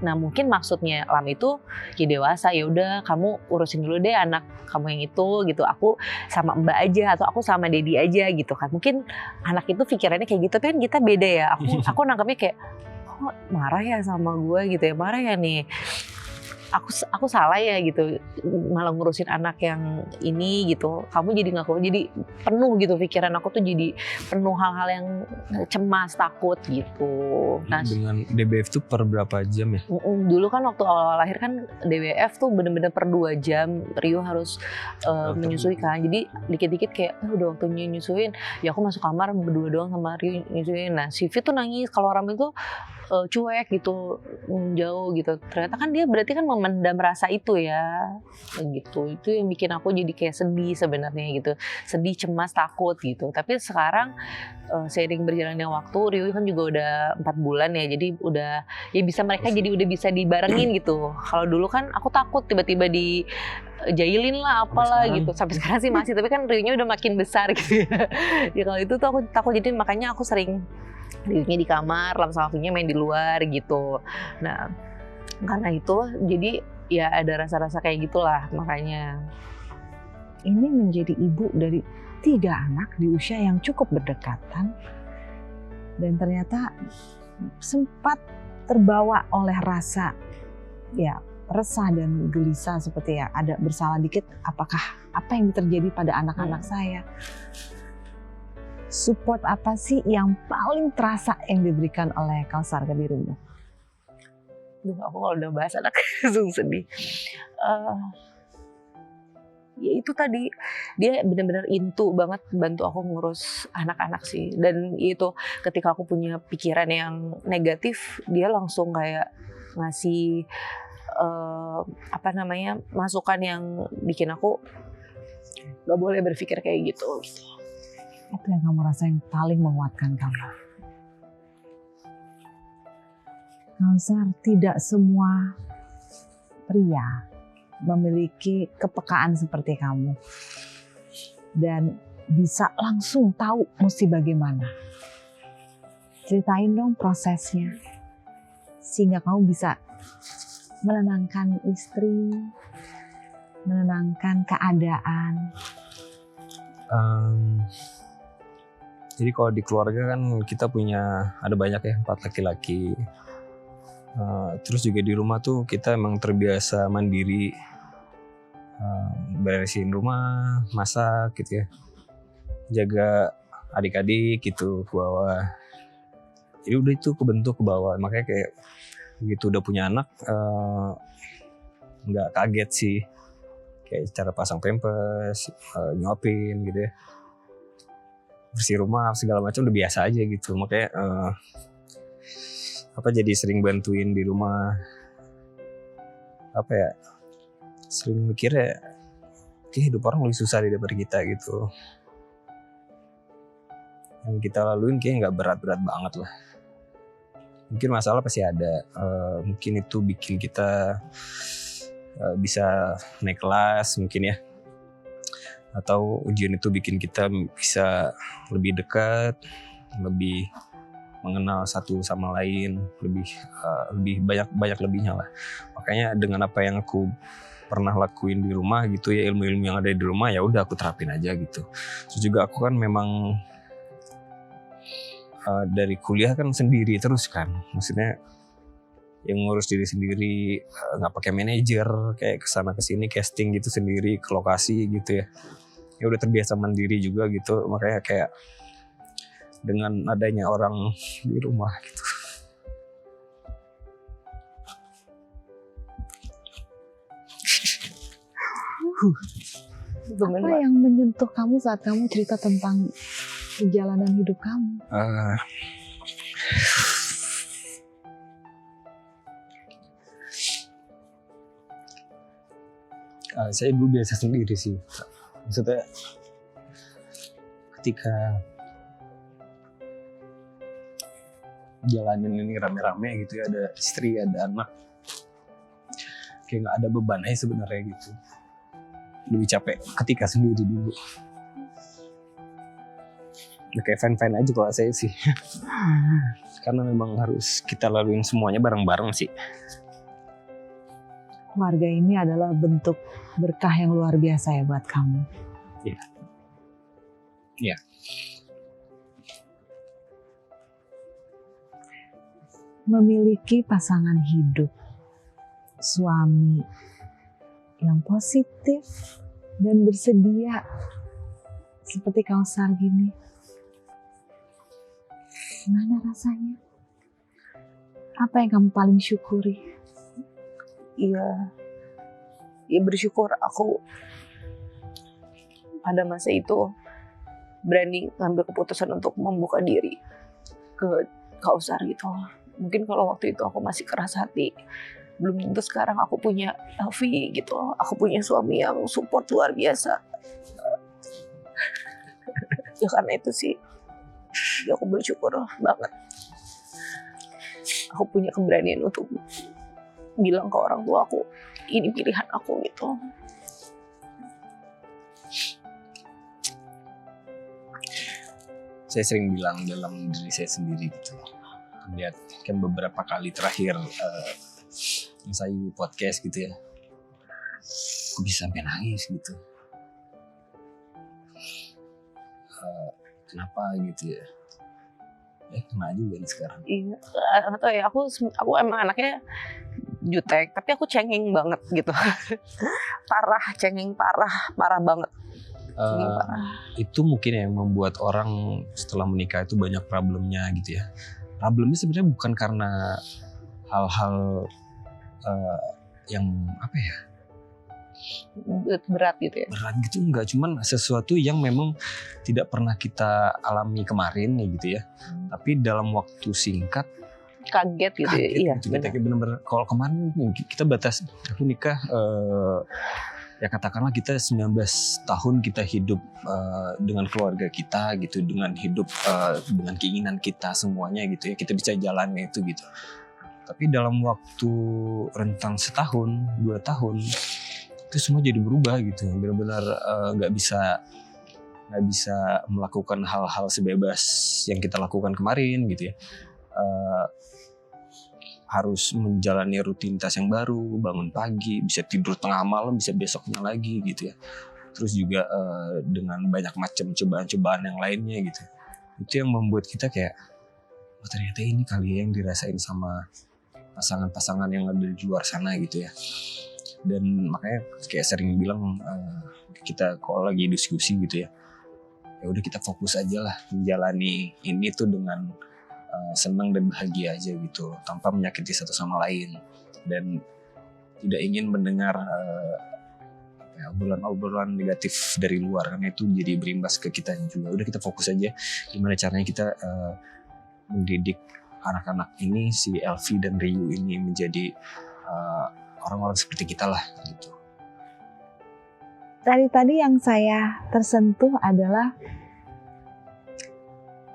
Nah mungkin maksudnya Lam itu ya dewasa, ya udah kamu urusin dulu deh anak kamu yang itu gitu, aku sama Mbak aja atau aku sama Dedi aja gitu kan. Mungkin anak itu pikirannya kayak gitu, tapi kan kita beda ya. Aku nangkepnya kayak kok marah ya sama gue gitu ya, marah ya nih. Aku salah ya gitu, malah ngurusin anak yang ini gitu. Kamu jadi jadi penuh gitu pikiran aku tuh, jadi penuh hal-hal yang cemas, takut gitu. Nah, dengan DBF tuh per berapa jam ya? Dulu kan waktu awal lahir kan DBF tuh bener-bener per 2 jam Rio harus menyusui kan. Jadi dikit-dikit kayak udah waktunya nyusuin, ya aku masuk kamar berdua doang sama Rio nyusuin. Nah si Fit tuh nangis, kalau Ram itu cuek gitu, jauh gitu. Ternyata kan dia berarti kan memendam rasa itu ya, gitu. Itu yang bikin aku jadi kayak sedih sebenarnya gitu, sedih, cemas, takut gitu. Tapi sekarang seiring berjalannya waktu, Rio kan juga udah 4 bulan ya, jadi udah ya bisa, mereka jadi udah bisa dibarengin gitu. Kalau dulu kan aku takut tiba-tiba jailin lah apalah gitu. Sampai sekarang sih masih, tapi kan Rio-nya udah makin besar gitu ya. Ya kalau itu tuh aku takut, jadi makanya aku sering Rio-nya di kamar, Lam sama Vi-nya main di luar gitu. Nah, karena itu jadi ya ada rasa-rasa kayak gitulah makanya. Ini menjadi ibu dari 3 anak di usia yang cukup berdekatan, dan ternyata sempat terbawa oleh rasa ya resah dan gelisah, seperti ya ada bersalah dikit, apakah apa yang terjadi pada anak-anak saya. Support apa sih yang paling terasa yang diberikan oleh Kausar ke dirimu? Duh, aku kalau udah bahas anak langsung sedih. Ya itu tadi, dia benar-benar into banget bantu aku ngurus anak-anak sih. Dan itu ketika aku punya pikiran yang negatif, dia langsung kayak ngasih masukan yang bikin aku gak boleh berpikir kayak gitu. Itu yang kamu rasa yang paling menguatkan kamu. Kausar, tidak semua pria memiliki kepekaan seperti kamu dan bisa langsung tahu mesti bagaimana. Ceritain dong prosesnya sehingga kamu bisa menenangkan istri, menenangkan keadaan. Jadi kalau di keluarga kan kita ada banyak ya, 4 laki-laki. Terus juga di rumah tuh kita emang terbiasa mandiri, beresin rumah, masak gitu ya, jaga adik-adik gitu ke bawah. Jadi udah itu kebentuk ke bawah, makanya kayak begitu udah punya anak nggak kaget sih, kayak cara pasang pampers, nyuapin gitu ya, bersih rumah segala macam udah biasa aja gitu. Makanya jadi sering bantuin di rumah, sering mikir ya hidup orang lebih susah daripada kita gitu. Yang kita laluin kayaknya nggak berat-berat banget lah. Mungkin masalah pasti ada, mungkin itu bikin kita bisa naik kelas mungkin ya, atau ujian itu bikin kita bisa lebih dekat, lebih mengenal satu sama lain, lebih banyak lebihnya lah. Makanya dengan apa yang aku pernah lakuin di rumah gitu ya, ilmu-ilmu yang ada di rumah ya udah aku terapin aja gitu. Terus juga aku kan memang dari kuliah kan sendiri terus kan, maksudnya yang ngurus diri sendiri, nggak pakai manajer, kayak kesana kesini casting gitu sendiri ke lokasi gitu ya. Ya udah terbiasa mandiri juga gitu, makanya kayak dengan adanya orang di rumah gitu. Apa yang menyentuh kamu saat kamu cerita tentang perjalanan hidup kamu? Saya dulu biasa sendiri sih. Maksudnya ketika jalanin ini rame-rame gitu ya, ada istri, ada anak, kayak nggak ada beban aja sebenarnya gitu. Lebih capek ketika sendiri dulu. Ya kayak fine-fine aja kalau saya sih. Karena memang harus kita laluin semuanya bareng-bareng sih. Keluarga ini adalah bentuk berkah yang luar biasa ya buat kamu. Iya. Iya. Memiliki pasangan hidup, suami yang positif dan bersedia seperti Kausar gini. Gimana rasanya? Apa yang kamu paling syukuri? Iya, bersyukur aku pada masa itu berani ngambil keputusan untuk membuka diri ke Kausar gitu. Mungkin kalau waktu itu aku masih keras hati, belum tentu sekarang aku punya Elvi gitu. Aku punya suami yang support luar biasa. Ya karena itu sih, ya aku bersyukur banget. Aku punya keberanian untuk bilang ke orang tua aku, ini pilihan aku gitu. Saya sering bilang dalam diri saya sendiri gitu. Lihat kan beberapa kali terakhir saya podcast gitu ya, aku bisa sampai nangis gitu. Kenapa gitu ya? Kena juga nih sekarang. Iya, atau ya aku emang anaknya jutek, tapi aku cengeng banget gitu. Parah, cengeng parah banget. Itu mungkin yang membuat orang setelah menikah itu banyak problemnya gitu ya. Problemnya sebenarnya bukan karena hal-hal yang apa ya, berat gitu ya. berat gitu, enggak, cuman sesuatu yang memang tidak pernah kita alami kemarin nih gitu ya. Tapi dalam waktu singkat Kaget gitu ya. kaget Iya, gitu. Kita kayak bener-bener, kalau kemarin kita batas, aku nikah ya katakanlah kita 19 tahun kita hidup dengan keluarga kita gitu, dengan hidup dengan keinginan kita semuanya gitu ya, kita bisa jalannya itu gitu. Tapi dalam waktu rentang setahun, 2 tahun itu semua jadi berubah gitu, benar-benar nggak bisa melakukan hal-hal sebebas yang kita lakukan kemarin gitu ya. Harus menjalani rutinitas yang baru, bangun pagi, bisa tidur tengah malam, bisa besoknya lagi gitu ya. Terus juga dengan banyak macam cobaan-cobaan yang lainnya gitu. Itu yang membuat kita kayak, oh ternyata ini kali ya yang dirasain sama pasangan-pasangan yang ada di luar sana gitu ya. Dan makanya kayak sering bilang kita kalau lagi diskusi gitu ya, ya udah kita fokus aja lah menjalani ini tuh dengan senang dan bahagia aja gitu, tanpa menyakiti satu sama lain, dan tidak ingin mendengar obrolan-obrolan negatif dari luar, karena itu jadi berimbas ke kita juga. Udah kita fokus aja gimana caranya kita mendidik anak-anak ini, si Elvi dan Ryu ini menjadi orang-orang seperti kita lah gitu. Tadi yang saya tersentuh adalah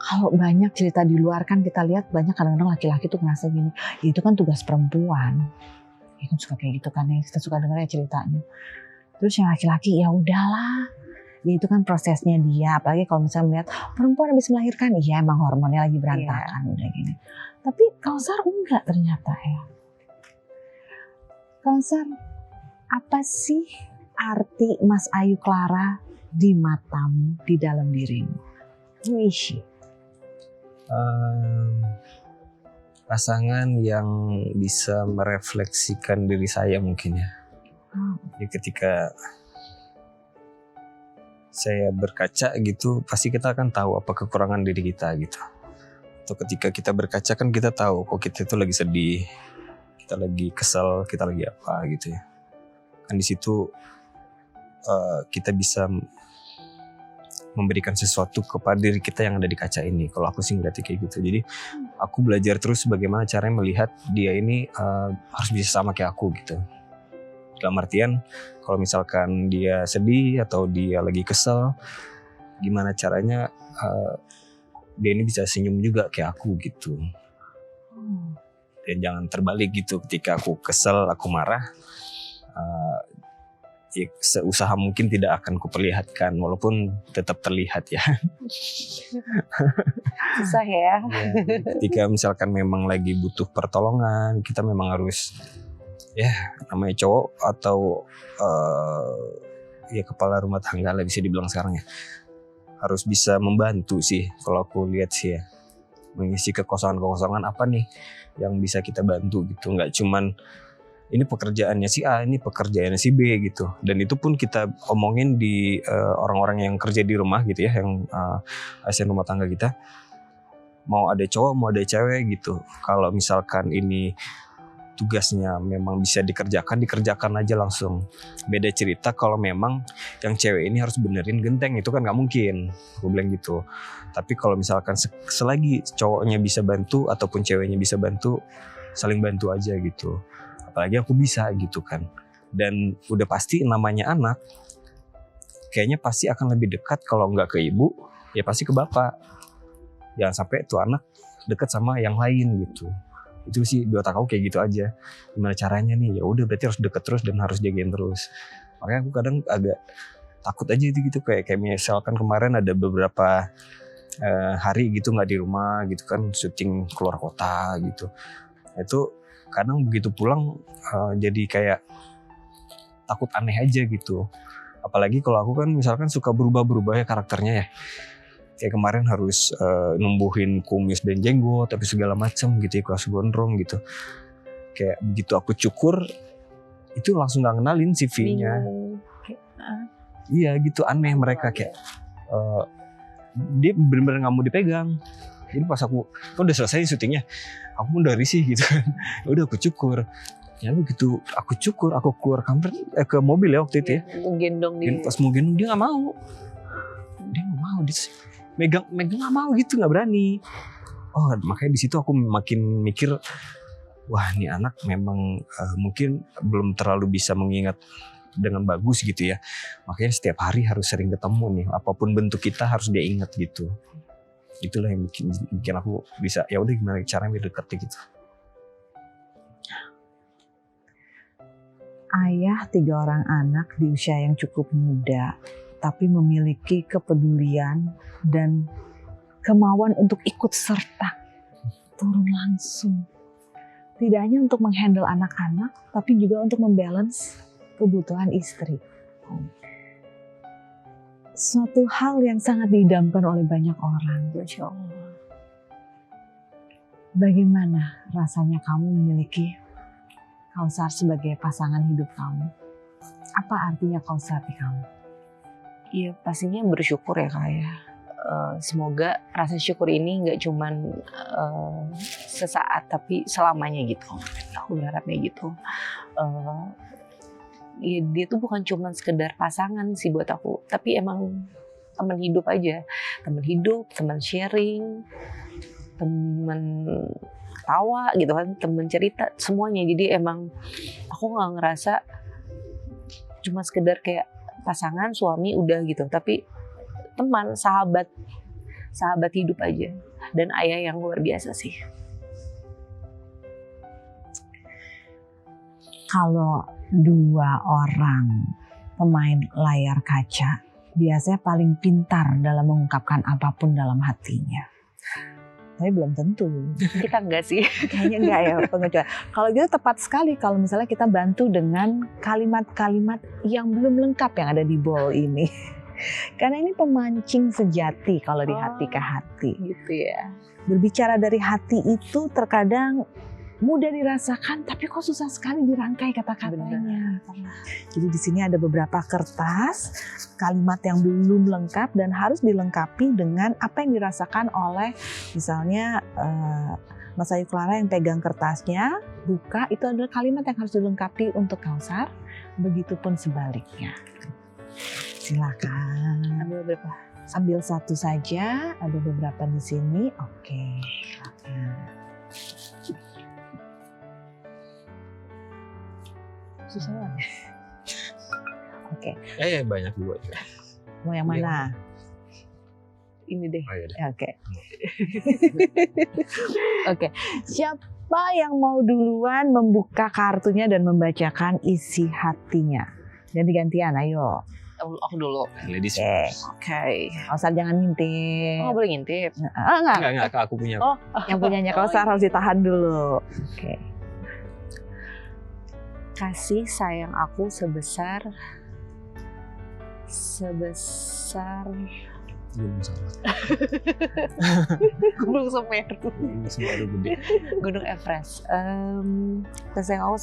kalau banyak cerita di luar kan kita lihat banyak kadang-kadang laki-laki tuh ngerasa gini, ya itu kan tugas perempuan. Ya kan suka kayak gitu kan ya, kita suka dengarnya ceritanya. Terus yang laki-laki ya udahlah, ya itu kan prosesnya dia. Apalagi kalau misalnya melihat perempuan habis melahirkan, iya emang hormonnya lagi berantakan udah gini. Tapi Kausar enggak ternyata ya. Kausar, apa sih arti Mas Ayu Clara di matamu, di dalam dirimu? Who is she? Pasangan yang bisa merefleksikan diri saya mungkin ya. Jadi ketika saya berkaca gitu, pasti kita akan tahu apa kekurangan diri kita gitu. Atau ketika kita berkaca kan kita tahu kok kita itu lagi sedih, kita lagi kesel, kita lagi apa gitu ya. Kan di situ kita bisa memberikan sesuatu kepada diri kita yang ada di kaca ini. Kalau aku sih ngeliatnya kayak gitu. Jadi aku belajar terus bagaimana caranya melihat dia ini harus bisa sama kayak aku gitu. Dalam artian kalau misalkan dia sedih atau dia lagi kesel, gimana caranya dia ini bisa senyum juga kayak aku gitu. Dan jangan terbalik gitu, ketika aku kesel, aku marah, ya seusaha mungkin tidak akan kuperlihatkan, walaupun tetap terlihat ya. Susah ya. Ketika misalkan memang lagi butuh pertolongan, kita memang harus, ya namanya cowok atau ya kepala rumah tangga lah bisa dibilang sekarang ya, harus bisa membantu sih kalau aku lihat sih ya, mengisi kekosongan-kekosongan apa nih yang bisa kita bantu gitu. Nggak cuman ini pekerjaannya si A, ini pekerjaannya si B gitu. Dan itu pun kita omongin di orang-orang yang kerja di rumah gitu ya, yang asisten rumah tangga kita. Mau ada cowok, mau ada cewek gitu. Kalau misalkan ini tugasnya memang bisa dikerjakan aja langsung. Beda cerita kalau memang yang cewek ini harus benerin genteng, itu kan nggak mungkin. Gue bilang gitu. Tapi kalau misalkan selagi cowoknya bisa bantu ataupun ceweknya bisa bantu, saling bantu aja gitu. Apalagi aku bisa gitu kan. Dan udah pasti namanya anak, kayaknya pasti akan lebih dekat kalau nggak ke ibu, ya pasti ke bapak. Jangan sampai tuh anak dekat sama yang lain gitu. Itu sih di otak aku kayak gitu aja. Gimana caranya nih? Ya udah berarti harus deket terus dan harus jagain terus. Makanya aku kadang agak takut aja itu gitu, kayak misalkan kemarin ada beberapa hari gitu nggak di rumah gitu kan, syuting keluar kota gitu. Itu kadang begitu pulang jadi kayak takut aneh aja gitu. Apalagi kalau aku kan misalkan suka berubah-berubah ya karakternya ya. Kayak kemarin harus numbuhin kumis dan jenggot tapi segala macam gitu ya, kelas gondrong gitu. Kayak begitu aku cukur itu langsung gak kenalin CV-nya. Iya gitu, aneh mereka kayak dia benar-benar nggak mau dipegang. Jadi pas aku udah selesai syutingnya, aku pun udah risih gitu kan. Udah aku cukur. Ya begitu aku cukur, aku keluar kamar ke mobil ya waktu itu ya. Gendong Dan dia. pas mau gendong dia nggak mau. Dia nggak mau, dia megang nggak mau gitu, nggak berani. Oh makanya di situ aku makin mikir, wah ini anak memang mungkin belum terlalu bisa mengingat dengan bagus gitu ya. Makanya setiap hari harus sering ketemu nih, apapun bentuk kita harus dia ingat gitu. Itulah yang bikin aku bisa ya udah gimana caranya biar deket gitu. Ayah 3 orang anak di usia yang cukup muda, tapi memiliki kepedulian dan kemauan untuk ikut serta, turun langsung. Tidak hanya untuk menghandle anak-anak, tapi juga untuk membalance kebutuhan istri. Suatu hal yang sangat diidamkan oleh banyak orang. Masya Allah. Bagaimana rasanya kamu memiliki Kausar sebagai pasangan hidup kamu? Apa artinya Kausar di kamu? Iya pastinya bersyukur ya Kak ya. Semoga rasa syukur ini nggak cuman sesaat tapi selamanya gitu. Aku berharapnya gitu. Ya dia tuh bukan cuman sekedar pasangan sih buat aku, tapi emang teman hidup aja. Teman hidup, teman sharing, teman tawa gitu kan, teman cerita, semuanya. Jadi emang aku nggak ngerasa cuma sekedar kayak pasangan suami udah gitu, tapi teman, sahabat hidup aja, dan ayah yang luar biasa sih. Kalau 2 orang pemain layar kaca biasanya paling pintar dalam mengungkapkan apapun dalam hatinya. Tapi belum tentu. Kita enggak sih. Kayaknya enggak ya pengecualian. Kalau gitu tepat sekali kalau misalnya kita bantu dengan kalimat-kalimat yang belum lengkap yang ada di bowl ini. Karena ini pemancing sejati kalau di hati ke hati. Gitu ya. Berbicara dari hati itu terkadang mudah dirasakan, tapi kok susah sekali dirangkai kata-katanya. Jadi di sini ada beberapa kertas, kalimat yang belum lengkap dan harus dilengkapi dengan apa yang dirasakan oleh misalnya Mas Ayu Clara yang pegang kertasnya, buka, itu adalah kalimat yang harus dilengkapi untuk Kausar, begitupun sebaliknya. Silakan. Ambil berapa? Ambil satu saja, ada beberapa di sini. Oke. Silakan. Susah banget. Oke. Ya banyak juga. Mau yang mana? Ini deh. Oh, iya deh. Oke. Oke. Siapa yang mau duluan membuka kartunya dan membacakan isi hatinya? Ganti-gantian, ayo. Aku dulu. Ladies Oke. first. Oke. Kausar jangan ngintip. Oh boleh ngintip? Enggak. Enggak, Kak, aku punya. Oh, Yang punyanya Kausar harus ditahan dulu. Oke. kasih sayang aku sebesar Gunung salah. Gunung Semeru, Gunung Semeru gede. Gunung Everest. Kasih sayang aku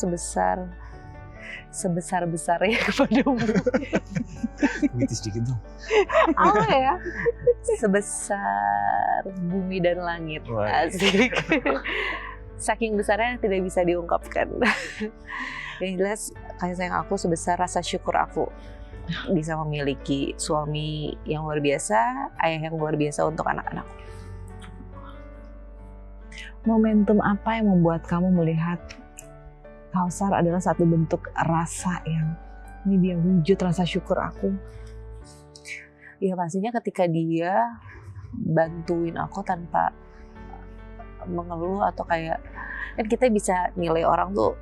sebesar-besarnya kepadamu. Gitu sedikit dong. Apa ya? Sebesar bumi dan langit. Wah. Asik. Saking besarnya tidak bisa diungkapkan. Yang jelas kasih sayang aku sebesar rasa syukur aku bisa memiliki suami yang luar biasa, ayah yang luar biasa untuk anak-anak. Momentum apa yang membuat kamu melihat Kausar adalah satu bentuk rasa yang ini dia wujud rasa syukur aku? Ya pastinya ketika dia bantuin aku tanpa mengeluh atau kayak, kan kita bisa nilai orang tuh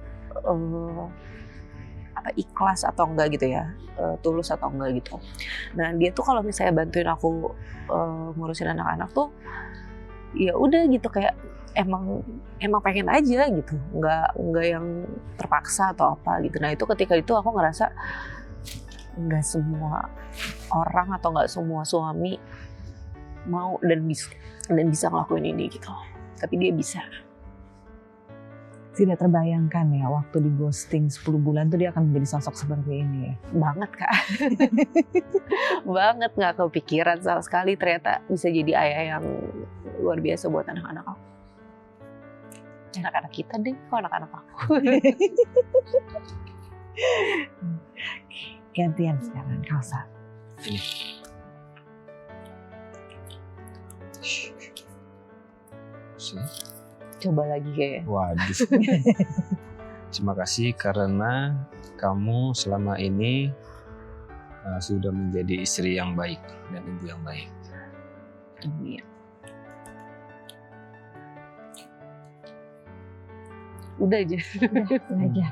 ikhlas atau enggak gitu ya, tulus atau enggak gitu. Nah dia tuh kalau misalnya bantuin aku ngurusin anak-anak tuh ya udah gitu, kayak emang pengen aja gitu, nggak yang terpaksa atau apa gitu. Nah itu ketika itu aku ngerasa nggak semua orang atau nggak semua suami mau dan bisa ngelakuin ini gitu, tapi dia bisa. Tidak terbayangkan ya waktu di ghosting 10 bulan tuh dia akan menjadi sosok seperti ini. Banget Kak. Banget, nggak kepikiran sama sekali ternyata bisa jadi ayah yang luar biasa buat anak-anak aku. Anak-anak kita deh, kok anak-anak aku. Gantian sekarang, Kausar. Ini. Coba lagi kayaknya. Waduh. Terima kasih karena kamu selama ini sudah menjadi istri yang baik dan ibu yang baik. Amin. Udah aja. Udah aja.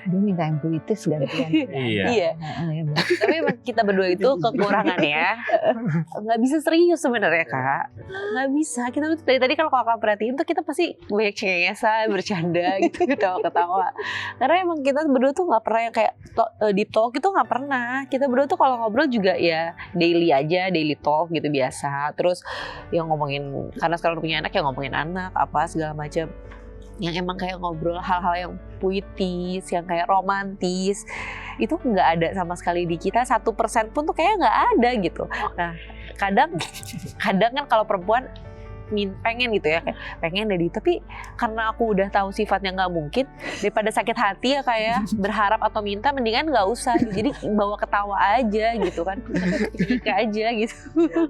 Dia minta yang puitis gantian. Iya. Iya. Ya, Tapi emang kita berdua itu kekurangannya nggak bisa serius sebenarnya Kak. Nggak bisa. Kita tuh dari tadi kalau kakak perhatiin tuh kita pasti banyak cengesan, bercanda gitu, ketawa-ketawa. Karena emang kita berdua tuh nggak pernah yang kayak deep talk itu nggak pernah. Kita berdua tuh kalau ngobrol juga ya daily aja, daily talk gitu biasa. Terus yang ngomongin, karena sekarang udah punya anak ya ngomongin anak apa segala macam. Yang emang kayak ngobrol hal-hal yang puitis, yang kayak romantis, itu nggak ada sama sekali di kita. 1% pun tuh kayak nggak ada gitu. Nah kadang kan kalau perempuan pengen gitu ya, kayak pengen dari, tapi karena aku udah tahu sifatnya nggak mungkin, daripada sakit hati ya kayak berharap atau minta, mendingan nggak usah. Jadi bawa ketawa aja gitu kan, ketika aja gitu.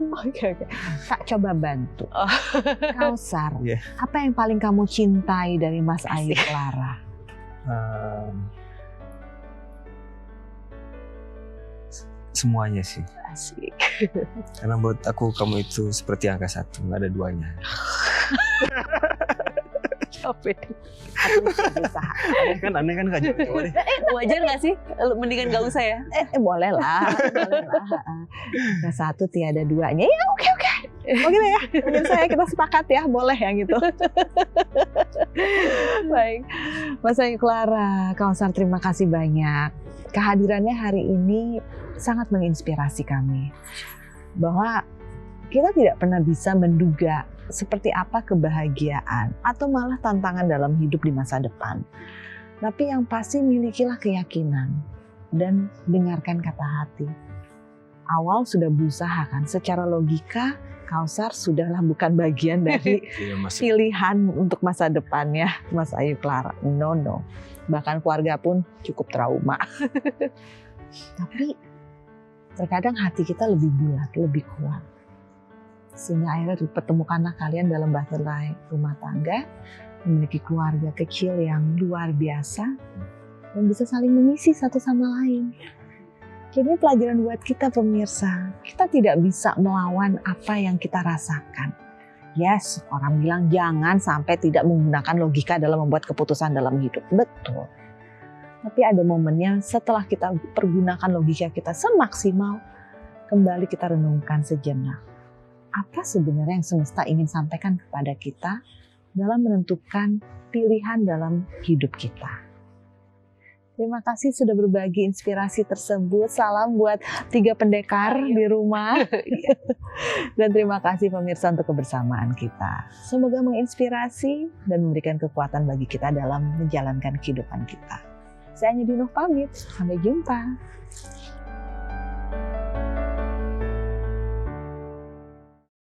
Oke. Kak coba bantu. Kausar, Iya. apa yang paling kamu cintai dari Mas Ayu Clara? Semuanya sih. Asik. Karena buat aku kamu itu seperti angka 1, nggak ada duanya. Capek. Aku berusaha. Kan aneh kan Kak Jojo deh. Wajar nggak sih? Mendingan nggak usah ya. Boleh lah. Angka 1 tiada duanya. Ya oke. Oke deh ya. Mungkin kita sepakat ya, boleh yang gitu. Baik. Mas Ayu Clara, Kausar terima kasih banyak. Kehadirannya hari ini sangat menginspirasi kami. Bahwa kita tidak pernah bisa menduga seperti apa kebahagiaan atau malah tantangan dalam hidup di masa depan. Tapi yang pasti milikilah keyakinan dan dengarkan kata hati. Awal sudah berusaha kan, secara logika Kausar sudahlah bukan bagian dari Iya, masuk. pilihan untuk masa depannya Mas Ayu Clara. No. Bahkan keluarga pun cukup trauma. Tapi terkadang hati kita lebih bulat, lebih kuat. Sehingga akhirnya dipertemukanlah kalian dalam bahtera rumah tangga, memiliki keluarga kecil yang luar biasa, dan bisa saling mengisi satu sama lain. Jadi pelajaran buat kita pemirsa, kita tidak bisa melawan apa yang kita rasakan. Yes, orang bilang jangan sampai tidak menggunakan logika dalam membuat keputusan dalam hidup. Betul. Tapi ada momennya setelah kita pergunakan logika kita semaksimal, kembali kita renungkan sejenak. Apa sebenarnya yang semesta ingin sampaikan kepada kita dalam menentukan pilihan dalam hidup kita. Terima kasih sudah berbagi inspirasi tersebut. Salam buat 3 pendekar di rumah. Dan terima kasih pemirsa untuk kebersamaan kita. Semoga menginspirasi dan memberikan kekuatan bagi kita dalam menjalankan kehidupan kita. Saya Nyedi Nuh pamit. Sampai jumpa.